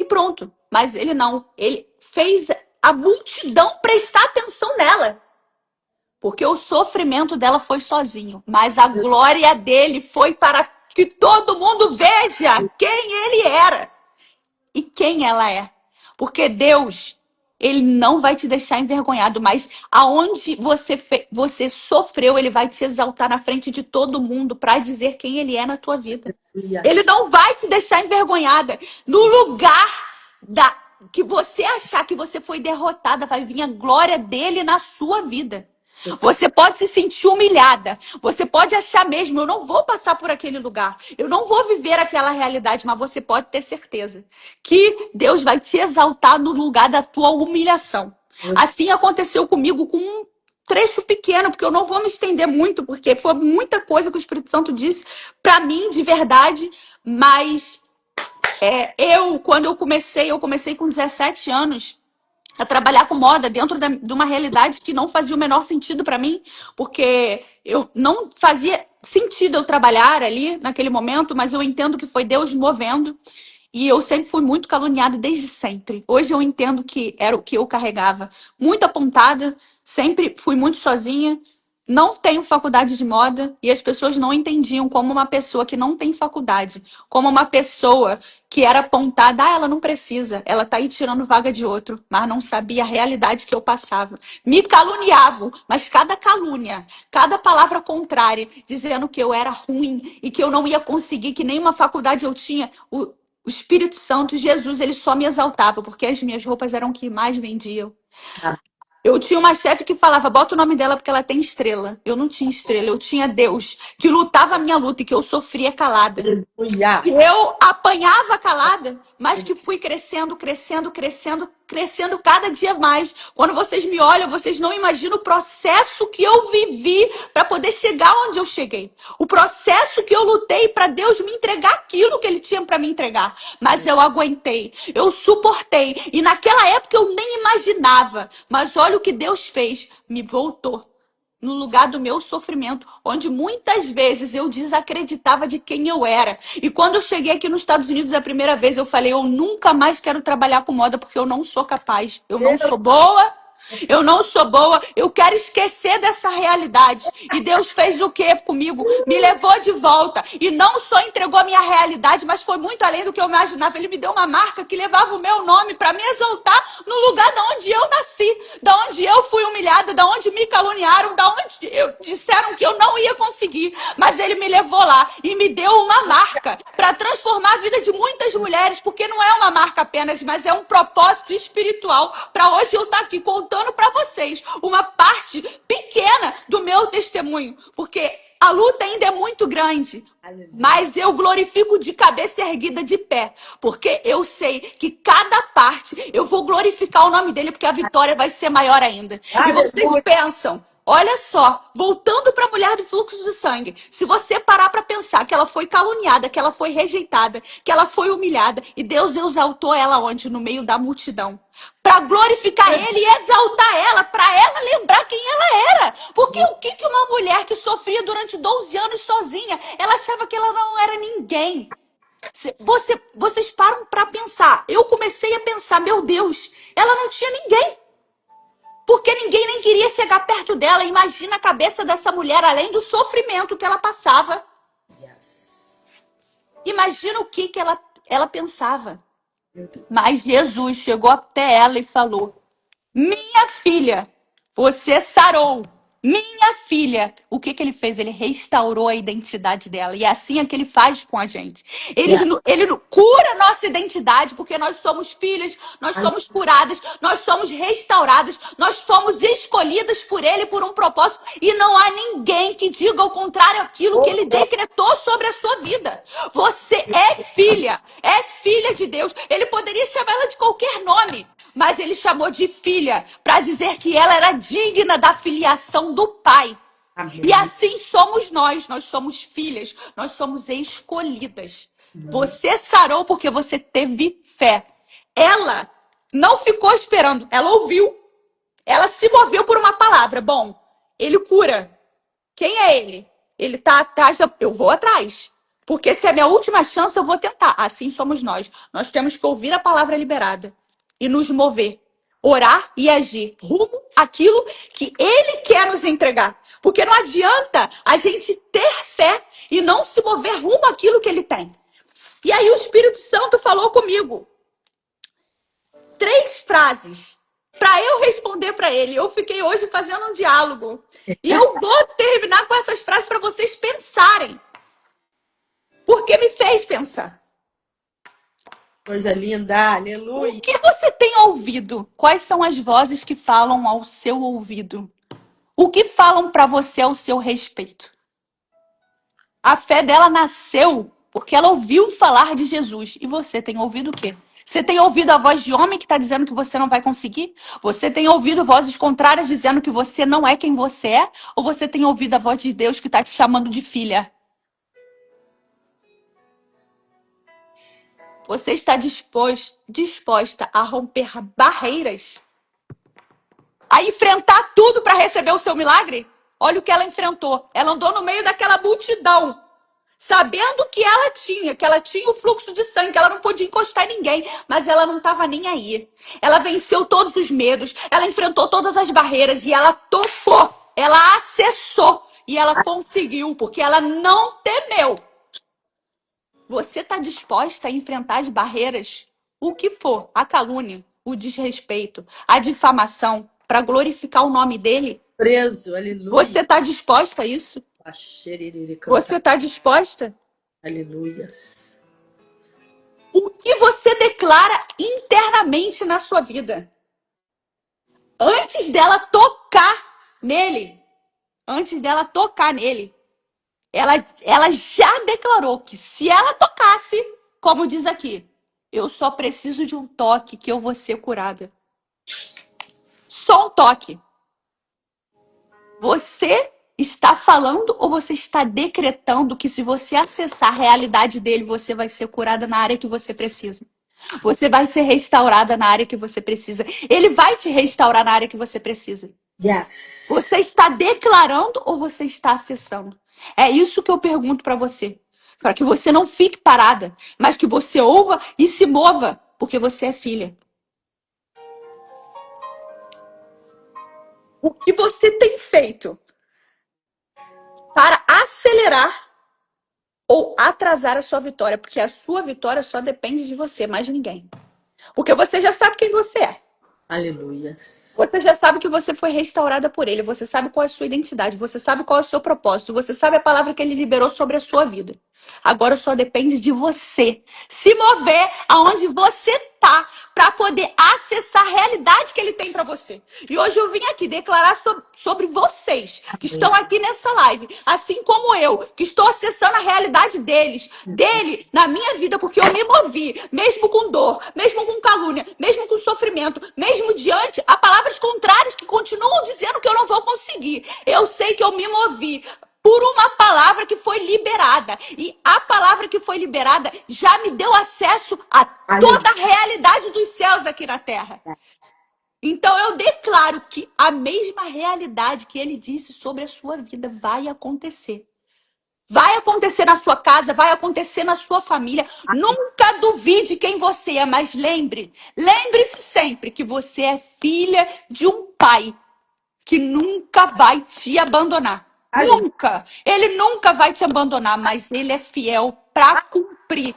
e pronto. Mas ele não. Ele fez a multidão prestar atenção nela. Porque o sofrimento dela foi sozinho. Mas a glória dele foi para que todo mundo veja quem ele era e quem ela é. Porque Deus, ele não vai te deixar envergonhado, mas aonde você sofreu, ele vai te exaltar na frente de todo mundo para dizer quem ele é na tua vida. Ele não vai te deixar envergonhada. No lugar que você achar que você foi derrotada, vai vir a glória dele na sua vida. Você pode se sentir humilhada. Você pode achar mesmo, eu não vou passar por aquele lugar. Eu não vou viver aquela realidade, mas você pode ter certeza que Deus vai te exaltar no lugar da tua humilhação. Assim aconteceu comigo com trecho pequeno, porque eu não vou me estender muito, porque foi muita coisa que o Espírito Santo disse para mim, de verdade, mas quando eu comecei com 17 anos a trabalhar com moda dentro de uma realidade que não fazia o menor sentido para mim, porque eu não fazia sentido eu trabalhar ali naquele momento, mas eu entendo que foi Deus movendo. E eu sempre fui muito caluniada desde sempre. Hoje eu entendo que era o que eu carregava. Muito apontada, sempre fui muito sozinha. Não tenho faculdade de moda e as pessoas não entendiam como uma pessoa que não tem faculdade, como uma pessoa que era apontada, ela não precisa, ela tá aí tirando vaga de outro, mas não sabia a realidade que eu passava. Me caluniavam, mas cada calúnia, cada palavra contrária, dizendo que eu era ruim e que eu não ia conseguir, que nenhuma faculdade eu tinha. O Espírito Santo, Jesus, ele só me exaltava, porque as minhas roupas eram o que mais vendiam. Eu tinha uma chefe que falava, bota o nome dela porque ela tem estrela. Eu não tinha estrela, eu tinha Deus, que lutava a minha luta e que eu sofria calada. Aleluia. E eu apanhava calada, mas que fui crescendo, crescendo, crescendo, crescendo cada dia mais. Quando vocês me olham, vocês não imaginam o processo que eu vivi para poder chegar onde eu cheguei. O processo que eu lutei para Deus me entregar aquilo que Ele tinha para me entregar. Mas eu aguentei, eu suportei. E naquela época eu nem imaginava. Mas olha o que Deus fez, me voltou no lugar do meu sofrimento, onde muitas vezes eu desacreditava de quem eu era. E quando eu cheguei aqui nos Estados Unidos a primeira vez, eu falei, eu nunca mais quero trabalhar com moda, porque eu não sou capaz, eu não sou boa. Eu não sou boa, eu quero esquecer dessa realidade. E Deus fez o que comigo? Me levou de volta. E não só entregou a minha realidade, mas foi muito além do que eu imaginava. Ele me deu uma marca que levava o meu nome para me exaltar no lugar da onde eu nasci, da onde eu fui humilhada, da onde me caluniaram, da onde disseram que eu não ia conseguir. Mas ele me levou lá e me deu uma marca para transformar a vida de muitas mulheres, porque não é uma marca apenas, mas é um propósito espiritual para hoje eu estar aqui contando para vocês uma parte pequena do meu testemunho, porque a luta ainda é muito grande, mas eu glorifico de cabeça erguida de pé, porque eu sei que cada parte eu vou glorificar o nome dele, porque a vitória vai ser maior ainda. E vocês pensam, olha só, voltando para a mulher do fluxo de sangue, se você parar para pensar que ela foi caluniada, que ela foi rejeitada, que ela foi humilhada, e Deus exaltou ela onde? No meio da multidão. Para glorificar ele e exaltar ela, para ela lembrar quem ela era. Porque o que uma mulher que sofria durante 12 anos sozinha, ela achava que ela não era ninguém. Vocês param para pensar. Eu comecei a pensar, meu Deus, ela não tinha ninguém. Porque ninguém nem queria chegar perto dela. Imagina a cabeça dessa mulher, além do sofrimento que ela passava. Imagina o que ela pensava. Mas Jesus chegou até ela e falou, minha filha, você sarou. Minha filha. O que ele fez? Ele restaurou a identidade dela. E é assim é que ele faz com a gente. Ele cura a nossa identidade, porque nós somos filhas, nós somos curadas, nós somos restauradas, nós fomos escolhidas por ele por um propósito. E não há ninguém que diga ao contrário aquilo que ele decretou sobre a sua vida. Você é filha de Deus. Ele poderia chamar ela de qualquer nome. Mas ele chamou de filha para dizer que ela era digna da filiação do Pai. Amém. E assim somos nós somos filhas, nós somos escolhidas. Você sarou porque você teve fé. Ela não ficou esperando, ela ouviu. Ela se moveu por uma palavra. Bom, ele cura. Quem é ele? Ele tá atrás eu vou atrás. Porque se é a minha última chance, eu vou tentar. Assim somos nós. Nós temos que ouvir a palavra liberada e nos mover, orar e agir rumo àquilo que ele quer nos entregar. Porque não adianta a gente ter fé e não se mover rumo àquilo que ele tem. E aí o Espírito Santo falou comigo 3 frases para eu responder para ele. Eu fiquei hoje fazendo um diálogo. E eu vou terminar com essas frases para vocês pensarem. Porque me fez pensar. Coisa linda, aleluia. O que você tem ouvido? Quais são as vozes que falam ao seu ouvido? O que falam para você ao seu respeito? A fé dela nasceu porque ela ouviu falar de Jesus. E você tem ouvido o quê? Você tem ouvido a voz de homem que está dizendo que você não vai conseguir? Você tem ouvido vozes contrárias dizendo que você não é quem você é? Ou você tem ouvido a voz de Deus que está te chamando de filha? Você está disposta a romper barreiras? A enfrentar tudo para receber o seu milagre? Olha o que ela enfrentou. Ela andou no meio daquela multidão, sabendo que ela tinha o fluxo de sangue, que ela não podia encostar em ninguém, mas ela não estava nem aí. Ela venceu todos os medos, ela enfrentou todas as barreiras e ela topou, ela acessou e ela conseguiu, porque ela não temeu. Você está disposta a enfrentar as barreiras, o que for, a calúnia, o desrespeito, a difamação, para glorificar o nome dele? Preso, aleluia. Você está disposta a isso? Axererê canta. Você está disposta? Aleluias. O que você declara internamente na sua vida? Antes dela tocar nele, ela já declarou que se ela tocasse, como diz aqui, eu só preciso de um toque que eu vou ser curada. Só um toque. Você está falando ou você está decretando que se você acessar a realidade dele, você vai ser curada na área que você precisa? Você vai ser restaurada na área que você precisa. Ele vai te restaurar na área que você precisa. Yes. Você está declarando ou você está acessando? É isso que eu pergunto para você. Para que você não fique parada, mas que você ouva e se mova, porque você é filha. O que você tem feito para acelerar ou atrasar a sua vitória? Porque a sua vitória só depende de você, mais de ninguém. Porque você já sabe quem você é. Aleluias. Você já sabe que você foi restaurada por ele. Você sabe qual é a sua identidade. Você sabe qual é o seu propósito. Você sabe a palavra que ele liberou sobre a sua vida. Agora só depende de você se mover aonde você tá para poder acessar a realidade que ele tem para você. E hoje eu vim aqui declarar sobre vocês que estão aqui nessa live, assim como eu, que estou acessando a realidade dele na minha vida, porque eu me movi, mesmo com dor, mesmo com calúnia, mesmo com sofrimento, mesmo diante a palavras contrárias que continuam dizendo que eu não vou conseguir. Eu sei que eu me movi por uma palavra que foi liberada. E a palavra que foi liberada já me deu acesso a toda a realidade dos céus aqui na terra. Então eu declaro que a mesma realidade que ele disse sobre a sua vida vai acontecer. Vai acontecer na sua casa, vai acontecer na sua família. Nunca duvide quem você é, mas lembre-se sempre que você é filha de um pai que nunca vai te abandonar. Aleluia. Nunca. Ele nunca vai te abandonar, mas ele é fiel para cumprir.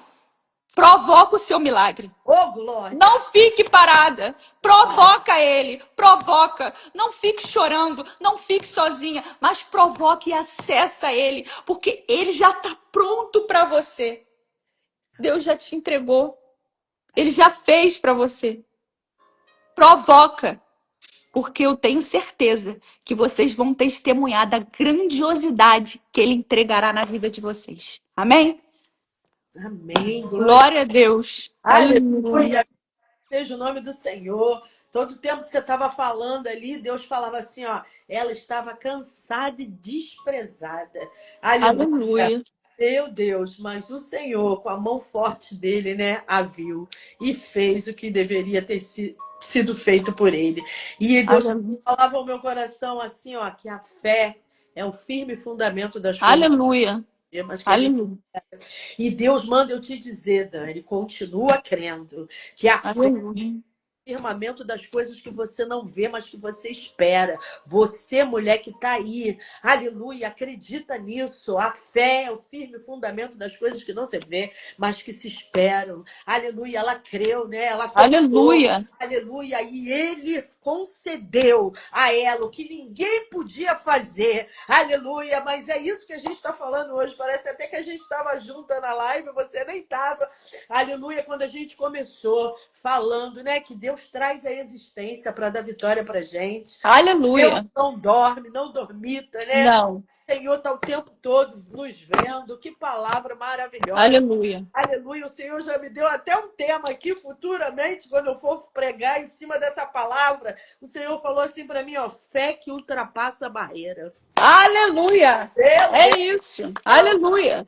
Provoca o seu milagre. Oh, glória. Não fique parada. Provoca ele. Provoca. Não fique chorando. Não fique sozinha. Mas provoque e acessa ele. Porque ele já está pronto para você. Deus já te entregou. Ele já fez para você. Provoca. Porque eu tenho certeza que vocês vão testemunhar da grandiosidade que ele entregará na vida de vocês. Amém? Amém. Glória. Glória a Deus. Aleluia. Aleluia. Seja o nome do Senhor. Todo o tempo que você estava falando ali, Deus falava assim, ó, ela estava cansada e desprezada. Aleluia. Aleluia. Meu Deus, mas o Senhor, com a mão forte dele, né, a viu e fez o que deveria ter sido feito por ele. E Deus Aleluia. falava ao meu coração assim, ó, que a fé é o firme fundamento das coisas, Aleluia. mas que a gente... Aleluia. E Deus manda eu te dizer, Dani, continua crendo que a fé Aleluia. firmamento das coisas que você não vê, mas que você espera. Você, mulher que está aí, aleluia, acredita nisso. A fé é o firme fundamento das coisas que não se vê, mas que se esperam. Aleluia, ela creu, né? Ela confiou. Aleluia. Aleluia, e ele concedeu a ela o que ninguém podia fazer. Aleluia, mas é isso que a gente está falando hoje. Parece até que a gente estava junta na live, você nem estava. Aleluia, quando a gente começou falando, né, que Deus traz a existência para dar vitória para gente. Aleluia. Deus não dorme, não dormita, né? Não. O Senhor está o tempo todo nos vendo. Que palavra maravilhosa. Aleluia. Aleluia. O Senhor já me deu até um tema aqui futuramente, quando eu for pregar em cima dessa palavra. O Senhor falou assim para mim, ó, fé que ultrapassa a barreira. Aleluia. Meu É Deus isso. do céu. Aleluia.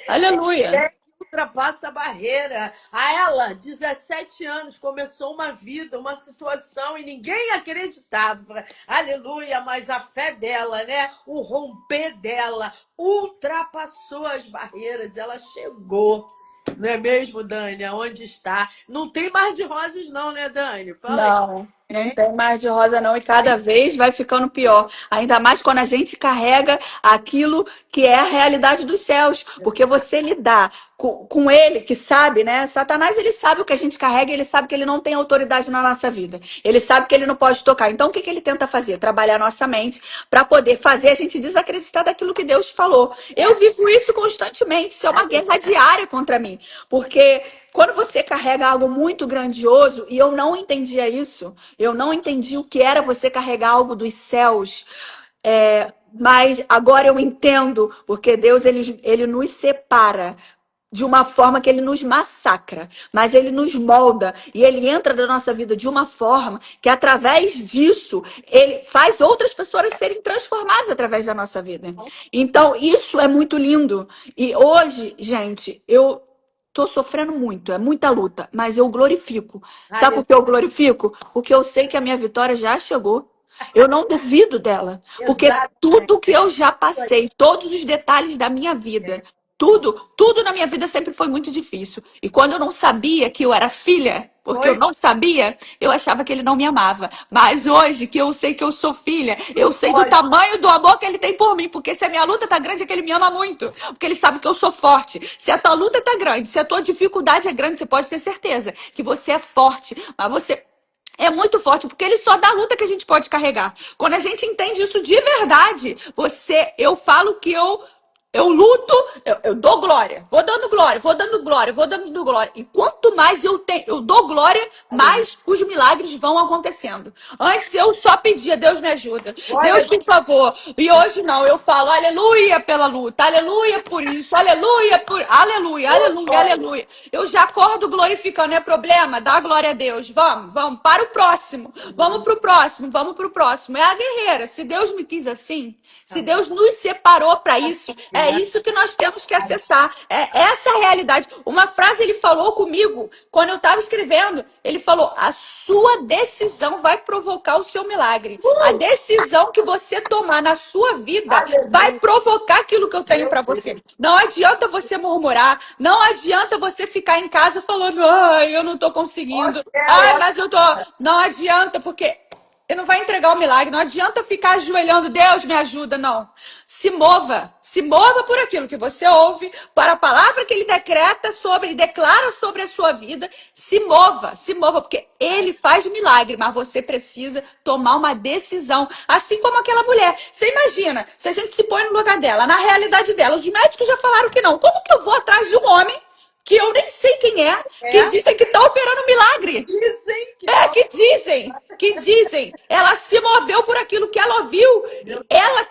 Aleluia. Fé que ultrapassa a barreira. A ela, 17 anos, começou uma vida, uma situação e ninguém acreditava. Aleluia, mas a fé dela, né? O romper dela ultrapassou as barreiras. Ela chegou. Não é mesmo, Dani? Aonde está? Não tem mais de rosas, não, né, Dani? Fala aí. Não, não tem mais de rosa não, e cada vez vai ficando pior. Ainda mais quando a gente carrega aquilo que é a realidade dos céus, porque você lidar com ele, que sabe, né? Satanás, ele sabe o que a gente carrega, ele sabe que ele não tem autoridade na nossa vida. Ele sabe que ele não pode tocar. Então, o que que ele tenta fazer? Trabalhar a nossa mente para poder fazer a gente desacreditar daquilo que Deus falou. Eu vivo isso constantemente, isso é uma guerra diária contra mim, porque quando você carrega algo muito grandioso, e eu não entendia isso, eu não entendi o que era você carregar algo dos céus, mas agora eu entendo, porque Deus ele nos separa de uma forma que ele nos massacra, mas ele nos molda e ele entra na nossa vida de uma forma que através disso ele faz outras pessoas serem transformadas através da nossa vida. Então, isso é muito lindo. E hoje, gente, eu tô sofrendo muito, é muita luta, mas eu glorifico. Sabe por Aleluia. que eu glorifico? Porque eu sei que a minha vitória já chegou. Eu não duvido dela, porque Exatamente. tudo que eu já passei, todos os detalhes da minha vida, tudo na minha vida sempre foi muito difícil. E quando eu não sabia que eu era filha, porque eu Pois não sabia, eu achava que ele não me amava. Mas hoje que eu sei que eu sou filha, eu sei do pode. tamanho do amor que ele tem por mim. Porque se a minha luta tá grande, é que ele me ama muito. Porque ele sabe que eu sou forte. Se a tua luta tá grande, se a tua dificuldade é grande, você pode ter certeza que você é forte. Mas você é muito forte, porque ele só dá luta que a gente pode carregar. Quando a gente entende isso de verdade, eu falo que eu luto, eu dou glória, vou dando glória, vou dando glória, vou dando glória. E quanto mais eu dou glória, Aleluia. mais os milagres vão acontecendo. Antes eu só pedia, Deus me ajuda, Glória a Deus Deus. por favor. E hoje não, eu falo aleluia pela luta, aleluia por isso, aleluia por, aleluia, aleluia, Glória. aleluia. Eu já acordo glorificando, não é problema? Dá glória a Deus. Vamos, para o próximo. Vamos pro próximo, vamos pro próximo. É a guerreira. Se Deus me quis assim, se Deus nos separou para isso, é isso que nós temos que acessar. É essa a realidade. Uma frase ele falou comigo quando eu estava escrevendo. Ele falou: a sua decisão vai provocar o seu milagre. A decisão que você tomar na sua vida vai Aleluia. provocar aquilo que eu tenho Meu para Deus. você. Não adianta você murmurar, não adianta você ficar em casa falando: ai, eu não tô Ó conseguindo. céu, Ai, ó mas eu tô. Não adianta, porque ele não vai entregar o milagre. Não adianta ficar ajoelhando, Deus me ajuda, não. Se mova por aquilo que você ouve, para a palavra que ele decreta sobre, ele declara sobre a sua vida. Se mova, porque ele faz milagre, mas você precisa tomar uma decisão. Assim como aquela mulher. Você imagina, se a gente se põe no lugar dela, na realidade dela, os médicos já falaram que não. Como que eu vou atrás de um homem que eu nem sei quem é, que É. dizem que está operando milagre? Dizem que É, tá. que dizem. Ela se moveu por aquilo que ela ouviu. Meu Ela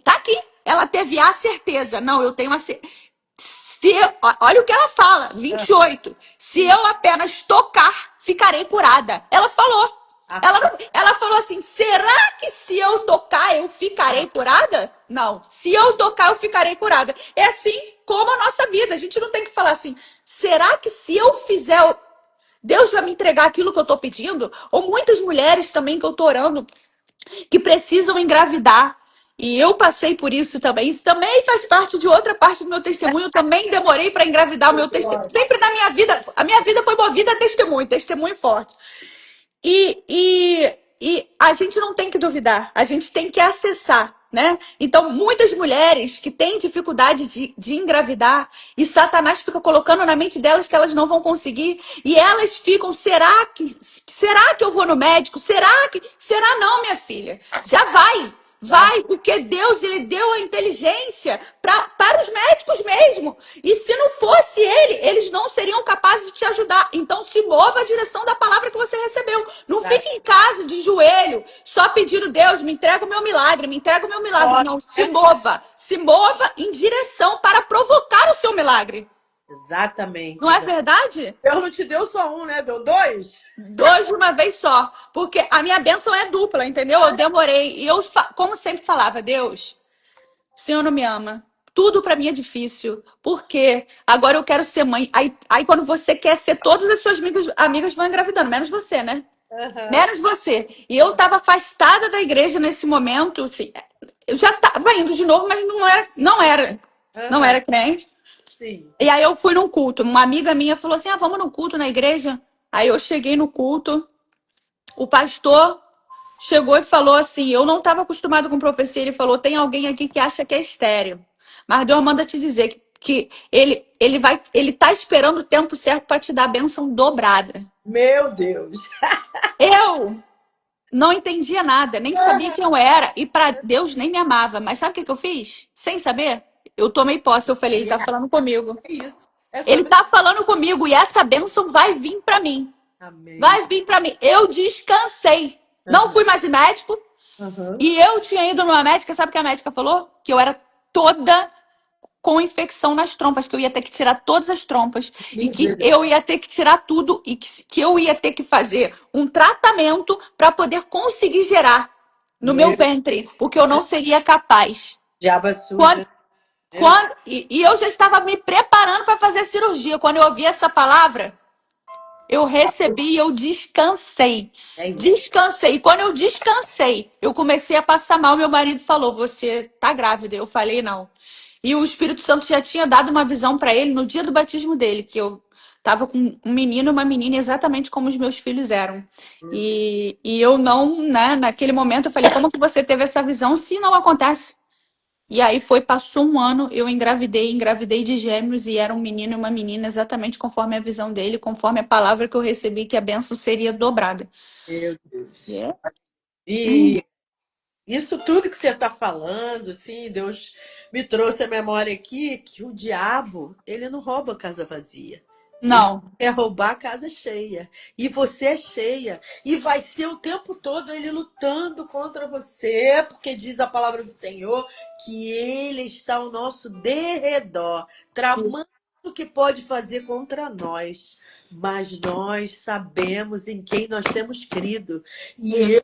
tá aqui. Ela teve a certeza. Não, eu tenho a certeza. Olha o que ela fala, Deus. 28. Se eu apenas tocar, ficarei curada. Ela falou. Ela falou assim: será que se eu tocar, eu ficarei curada? Não. Se eu tocar, eu ficarei curada. É assim como a nossa vida. A gente não tem que falar assim: será que se eu fizer, Deus vai me entregar aquilo que eu tô pedindo? Ou muitas mulheres também que eu tô orando, que precisam engravidar. E eu passei por isso também. Isso também faz parte de outra parte do meu testemunho. Eu também demorei para engravidar o meu testemunho. Sempre na minha vida, a minha vida foi movida a testemunho, testemunho forte. E a gente não tem que duvidar, a gente tem que acessar, né? Então, muitas mulheres que têm dificuldade de engravidar, e Satanás fica colocando na mente delas que elas não vão conseguir, e elas ficam: será que eu vou no médico? Será não, minha filha? Já vai. Vai, porque Deus, ele deu a inteligência para os médicos mesmo. E se não fosse ele, eles não seriam capazes de te ajudar. Então se mova a direção da palavra que você recebeu. Não fique em casa de joelho, só pedindo, Deus, me entrega o meu milagre, me entrega o meu milagre. Não, se mova. Se mova em direção para provocar o seu milagre. Não Exatamente. é verdade? Deus não te deu só um, né? Deu dois? Dois de uma vez só. Porque a minha bênção é dupla, entendeu? Eu demorei. E eu, como sempre falava, Deus, o Senhor não me ama. Tudo pra mim é difícil. Por quê? Agora eu quero ser mãe. Aí quando você quer ser, todas as suas amigas vão engravidando, menos você, né? Aham. Menos você. E eu tava afastada da igreja nesse momento. Assim, eu já tava indo de novo, mas não Aham. era crente. Sim. E aí eu fui num culto. Uma amiga minha falou assim: ah, vamos num culto na igreja. Aí eu cheguei no culto. O pastor chegou e falou assim: eu não estava acostumado com profecia. Ele falou: tem alguém aqui que acha que é estéreo. Mas Deus manda te dizer que ele tá esperando o tempo certo para te dar a bênção dobrada. Meu Deus. Eu não entendia nada, nem sabia quem eu era. E para Deus nem me amava. Mas sabe o que que eu fiz? Sem saber, eu tomei posse. Eu falei: ele tá falando comigo. É isso. É Ele sobre. tá falando comigo e essa bênção vai vir para mim. Amém. Vai vir para mim. Eu descansei. Não Aham. fui mais em médico. Aham. E eu tinha ido numa médica, sabe o que a médica falou? Que eu era toda com infecção nas trompas, que eu ia ter que tirar todas as trompas e que Misericórdia. eu ia ter que tirar tudo e que eu ia ter que fazer um tratamento para poder conseguir gerar no meu Meu ventre, porque eu não seria capaz. diabo é Quando, suja. Meu Deus. e eu já estava me preparando para fazer a cirurgia. Quando eu ouvi essa palavra, eu recebi e eu descansei. É isso. Descansei. E quando eu descansei, eu comecei a passar mal. Meu marido falou: você tá grávida? Eu falei: não. E o Espírito Santo já tinha dado uma visão para ele no dia do batismo dele, que eu tava com um menino e uma menina exatamente como os meus filhos eram. Meu Deus. E eu não, né, naquele momento eu falei: como que você teve essa visão se não acontece? E aí passou um ano, eu engravidei de gêmeos e era um menino e uma menina, exatamente conforme a visão dele, conforme a palavra que eu recebi, que a bênção seria dobrada. Meu Deus. É? E isso tudo que você está falando, assim, Deus me trouxe à memória aqui que o diabo, ele não rouba casa vazia. Ele Não, quer roubar a casa cheia. E você é cheia. E vai ser o tempo todo ele lutando contra você, porque diz a palavra do Senhor que ele está ao nosso derredor, tramando o que pode fazer contra nós. Mas nós sabemos em quem nós temos crido. E eu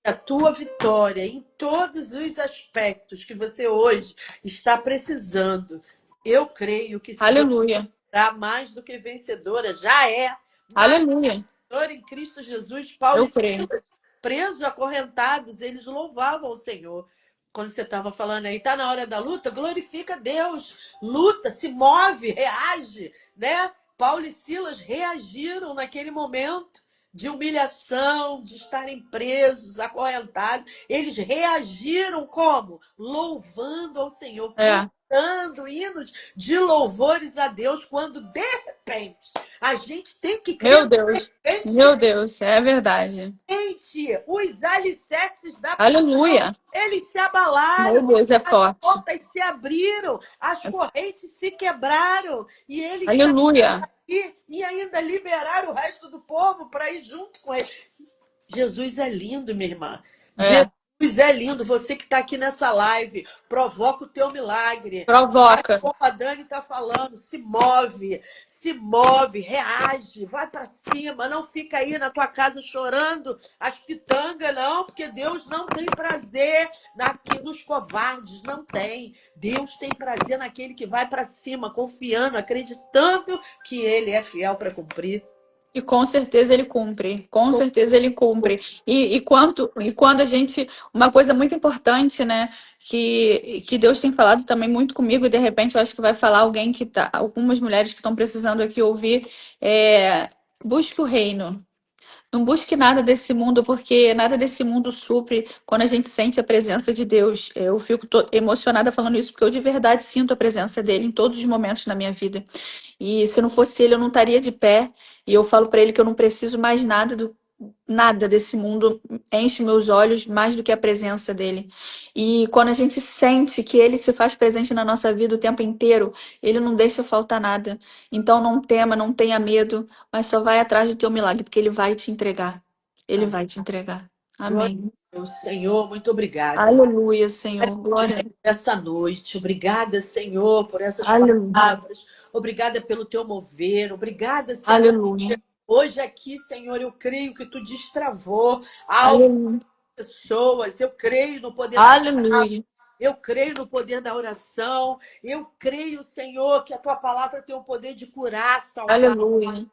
a tua vitória em todos os aspectos que você hoje está precisando. Eu creio que se você aleluia, será mais do que vencedora, já é mais aleluia, vencedora em Cristo Jesus. Paulo eu e creio. Silas, presos, acorrentados, eles louvavam o Senhor. Quando você estava falando aí, está na hora da luta, glorifica Deus, luta, se move, reage, né? Paulo e Silas reagiram naquele momento de humilhação, de estarem presos, acorrentados. Eles reagiram como? Louvando ao Senhor, É, cantando hinos de louvores a Deus, quando de repente a gente tem que crer, Meu Deus, é verdade. gente, os alicerces da prisão, Aleluia, eles se meu abalaram, Deus, é as forte. portas se abriram, as correntes se quebraram e eles saíram Aleluia, e ainda liberaram o resto do povo para ir junto com eles. Jesus é lindo, minha irmã. é, Jesus é lindo. Você que está aqui nessa live, provoca o teu milagre. Faz provoca. como a Dani está falando, se move, reage, vai para cima, não fica aí na tua casa chorando as pitangas, não, porque Deus não tem prazer nos covardes, não tem. Deus tem prazer naquele que vai para cima, confiando, acreditando que Ele é fiel para cumprir. E com certeza ele cumpre, com certeza ele cumpre. E quando a gente. Uma coisa muito importante, né? Que Deus tem falado também muito comigo, e de repente eu acho que vai falar alguém que tá. Algumas mulheres que estão precisando aqui ouvir. Busque o reino. Não busque nada desse mundo, porque nada desse mundo supre quando a gente sente a presença de Deus. Eu fico emocionada falando isso, porque eu de verdade sinto a presença dele em todos os momentos na minha vida. E se não fosse ele, eu não estaria de pé. E eu falo para ele que eu não preciso mais nada Nada desse mundo enche meus olhos mais do que a presença dele. E quando a gente sente que ele se faz presente na nossa vida o tempo inteiro, ele não deixa faltar nada. Então não tema, não tenha medo, mas só vai atrás do teu milagre, porque ele vai te entregar. Ele Amém. vai te entregar. Glória Amém. a Deus, Senhor, muito obrigada. Aleluia, Senhor. Glória. Essa noite, obrigada, Senhor, por essas Aleluia. palavras. Obrigada pelo teu mover. Obrigada, Senhor. Aleluia. Hoje aqui, Senhor, eu creio que tu destravou algo Aleluia. nas pessoas. Eu creio no poder da palavra. Aleluia. Eu creio no poder da oração. Eu creio, Senhor, que a tua palavra tem o poder de curar, salvar. Aleluia.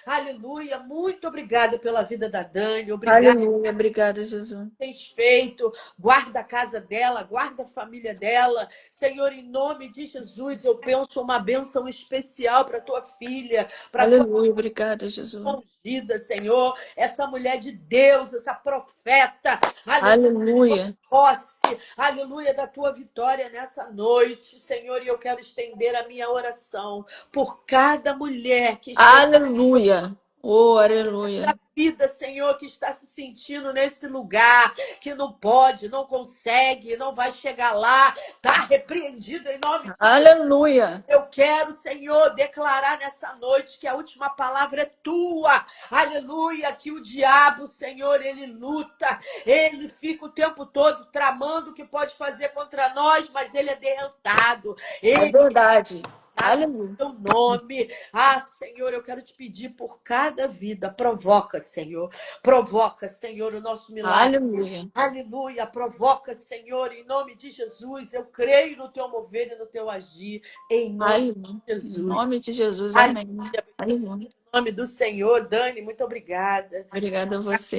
Aleluia. Muito obrigada pela vida da Dani. Obrigada Aleluia. Obrigada, Jesus. por tens feito. Guarda a casa dela, guarda a família dela. Senhor, em nome de Jesus, eu penso uma bênção especial para tua filha, para tua Aleluia. Obrigada, Jesus. ungida, Senhor. Essa mulher de Deus, essa profeta. Aleluia. Aleluia. Posse, aleluia, da tua vitória nessa noite, Senhor, e eu quero estender a minha oração por cada mulher que esteja Aleluia. Oh, aleluia. da vida, Senhor, que está se sentindo nesse lugar, que não pode, não consegue, não vai chegar lá, está repreendido em nome de Jesus. Aleluia. Eu quero, Senhor, declarar nessa noite que a última palavra é tua. Aleluia, que o diabo, Senhor, ele luta, ele fica o tempo todo tramando o que pode fazer contra nós, mas ele é derrotado. É Ele verdade. é Aleluia. teu nome. Ah, Senhor, eu quero te pedir por cada vida. Provoca, Senhor. Provoca, Senhor, o nosso milagre. Aleluia. Aleluia. Provoca, Senhor, em nome de Jesus. Eu creio no teu mover e no teu agir. Em nome Aleluia. de Em Jesus. nome de Jesus, Aleluia. amém. Aleluia. Em nome do Senhor. Dani, muito obrigada. Obrigada a você.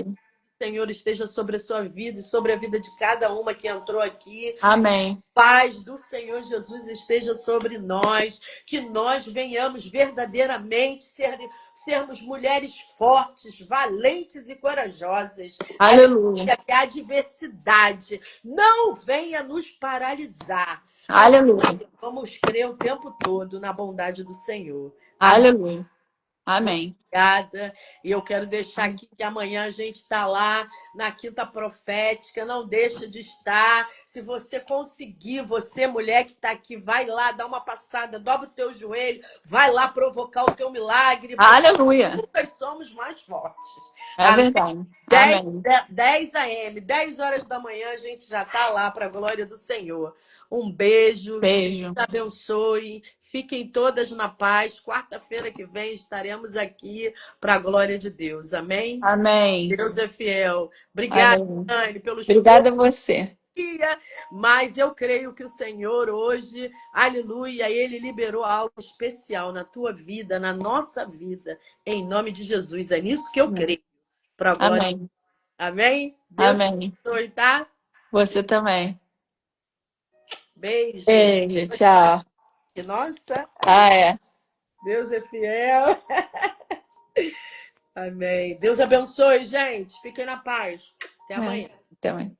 O Senhor esteja sobre a sua vida e sobre a vida de cada uma que entrou aqui. Amém. Paz do Senhor Jesus esteja sobre nós, que nós venhamos verdadeiramente sermos mulheres fortes, valentes e corajosas. Aleluia. Que a adversidade não venha nos paralisar. Aleluia. Vamos crer o tempo todo na bondade do Senhor. Amém. Aleluia. Amém. Obrigada. E eu quero deixar aqui que amanhã a gente está lá na Quinta Profética. Não deixa de estar. Se você conseguir, você, mulher que está aqui, vai lá, dá uma passada, dobra o teu joelho, vai lá provocar o teu milagre, porque Aleluia. juntas somos mais fortes. É verdade. 10, Amém. 10 a.m., 10 horas da manhã, a gente já está lá para a glória do Senhor. Um beijo. Beijo. Deus abençoe. Fiquem todas na paz. Quarta-feira que vem estaremos aqui para a glória de Deus. Amém? Amém. Deus é fiel. Obrigada, Amém. Anne, pelos Obrigada a você. mas eu creio que o Senhor hoje, aleluia, Ele liberou algo especial na tua vida, na nossa vida, em nome de Jesus. É nisso que eu creio, para a glória. Amém. Amém? Deus Amém. abençoe, tá? Você também. Beijo. Beijo. Tchau. Nossa, Ah, é. Deus é fiel. Amém. Deus abençoe, gente. Fiquem na paz. Até amanhã. Também.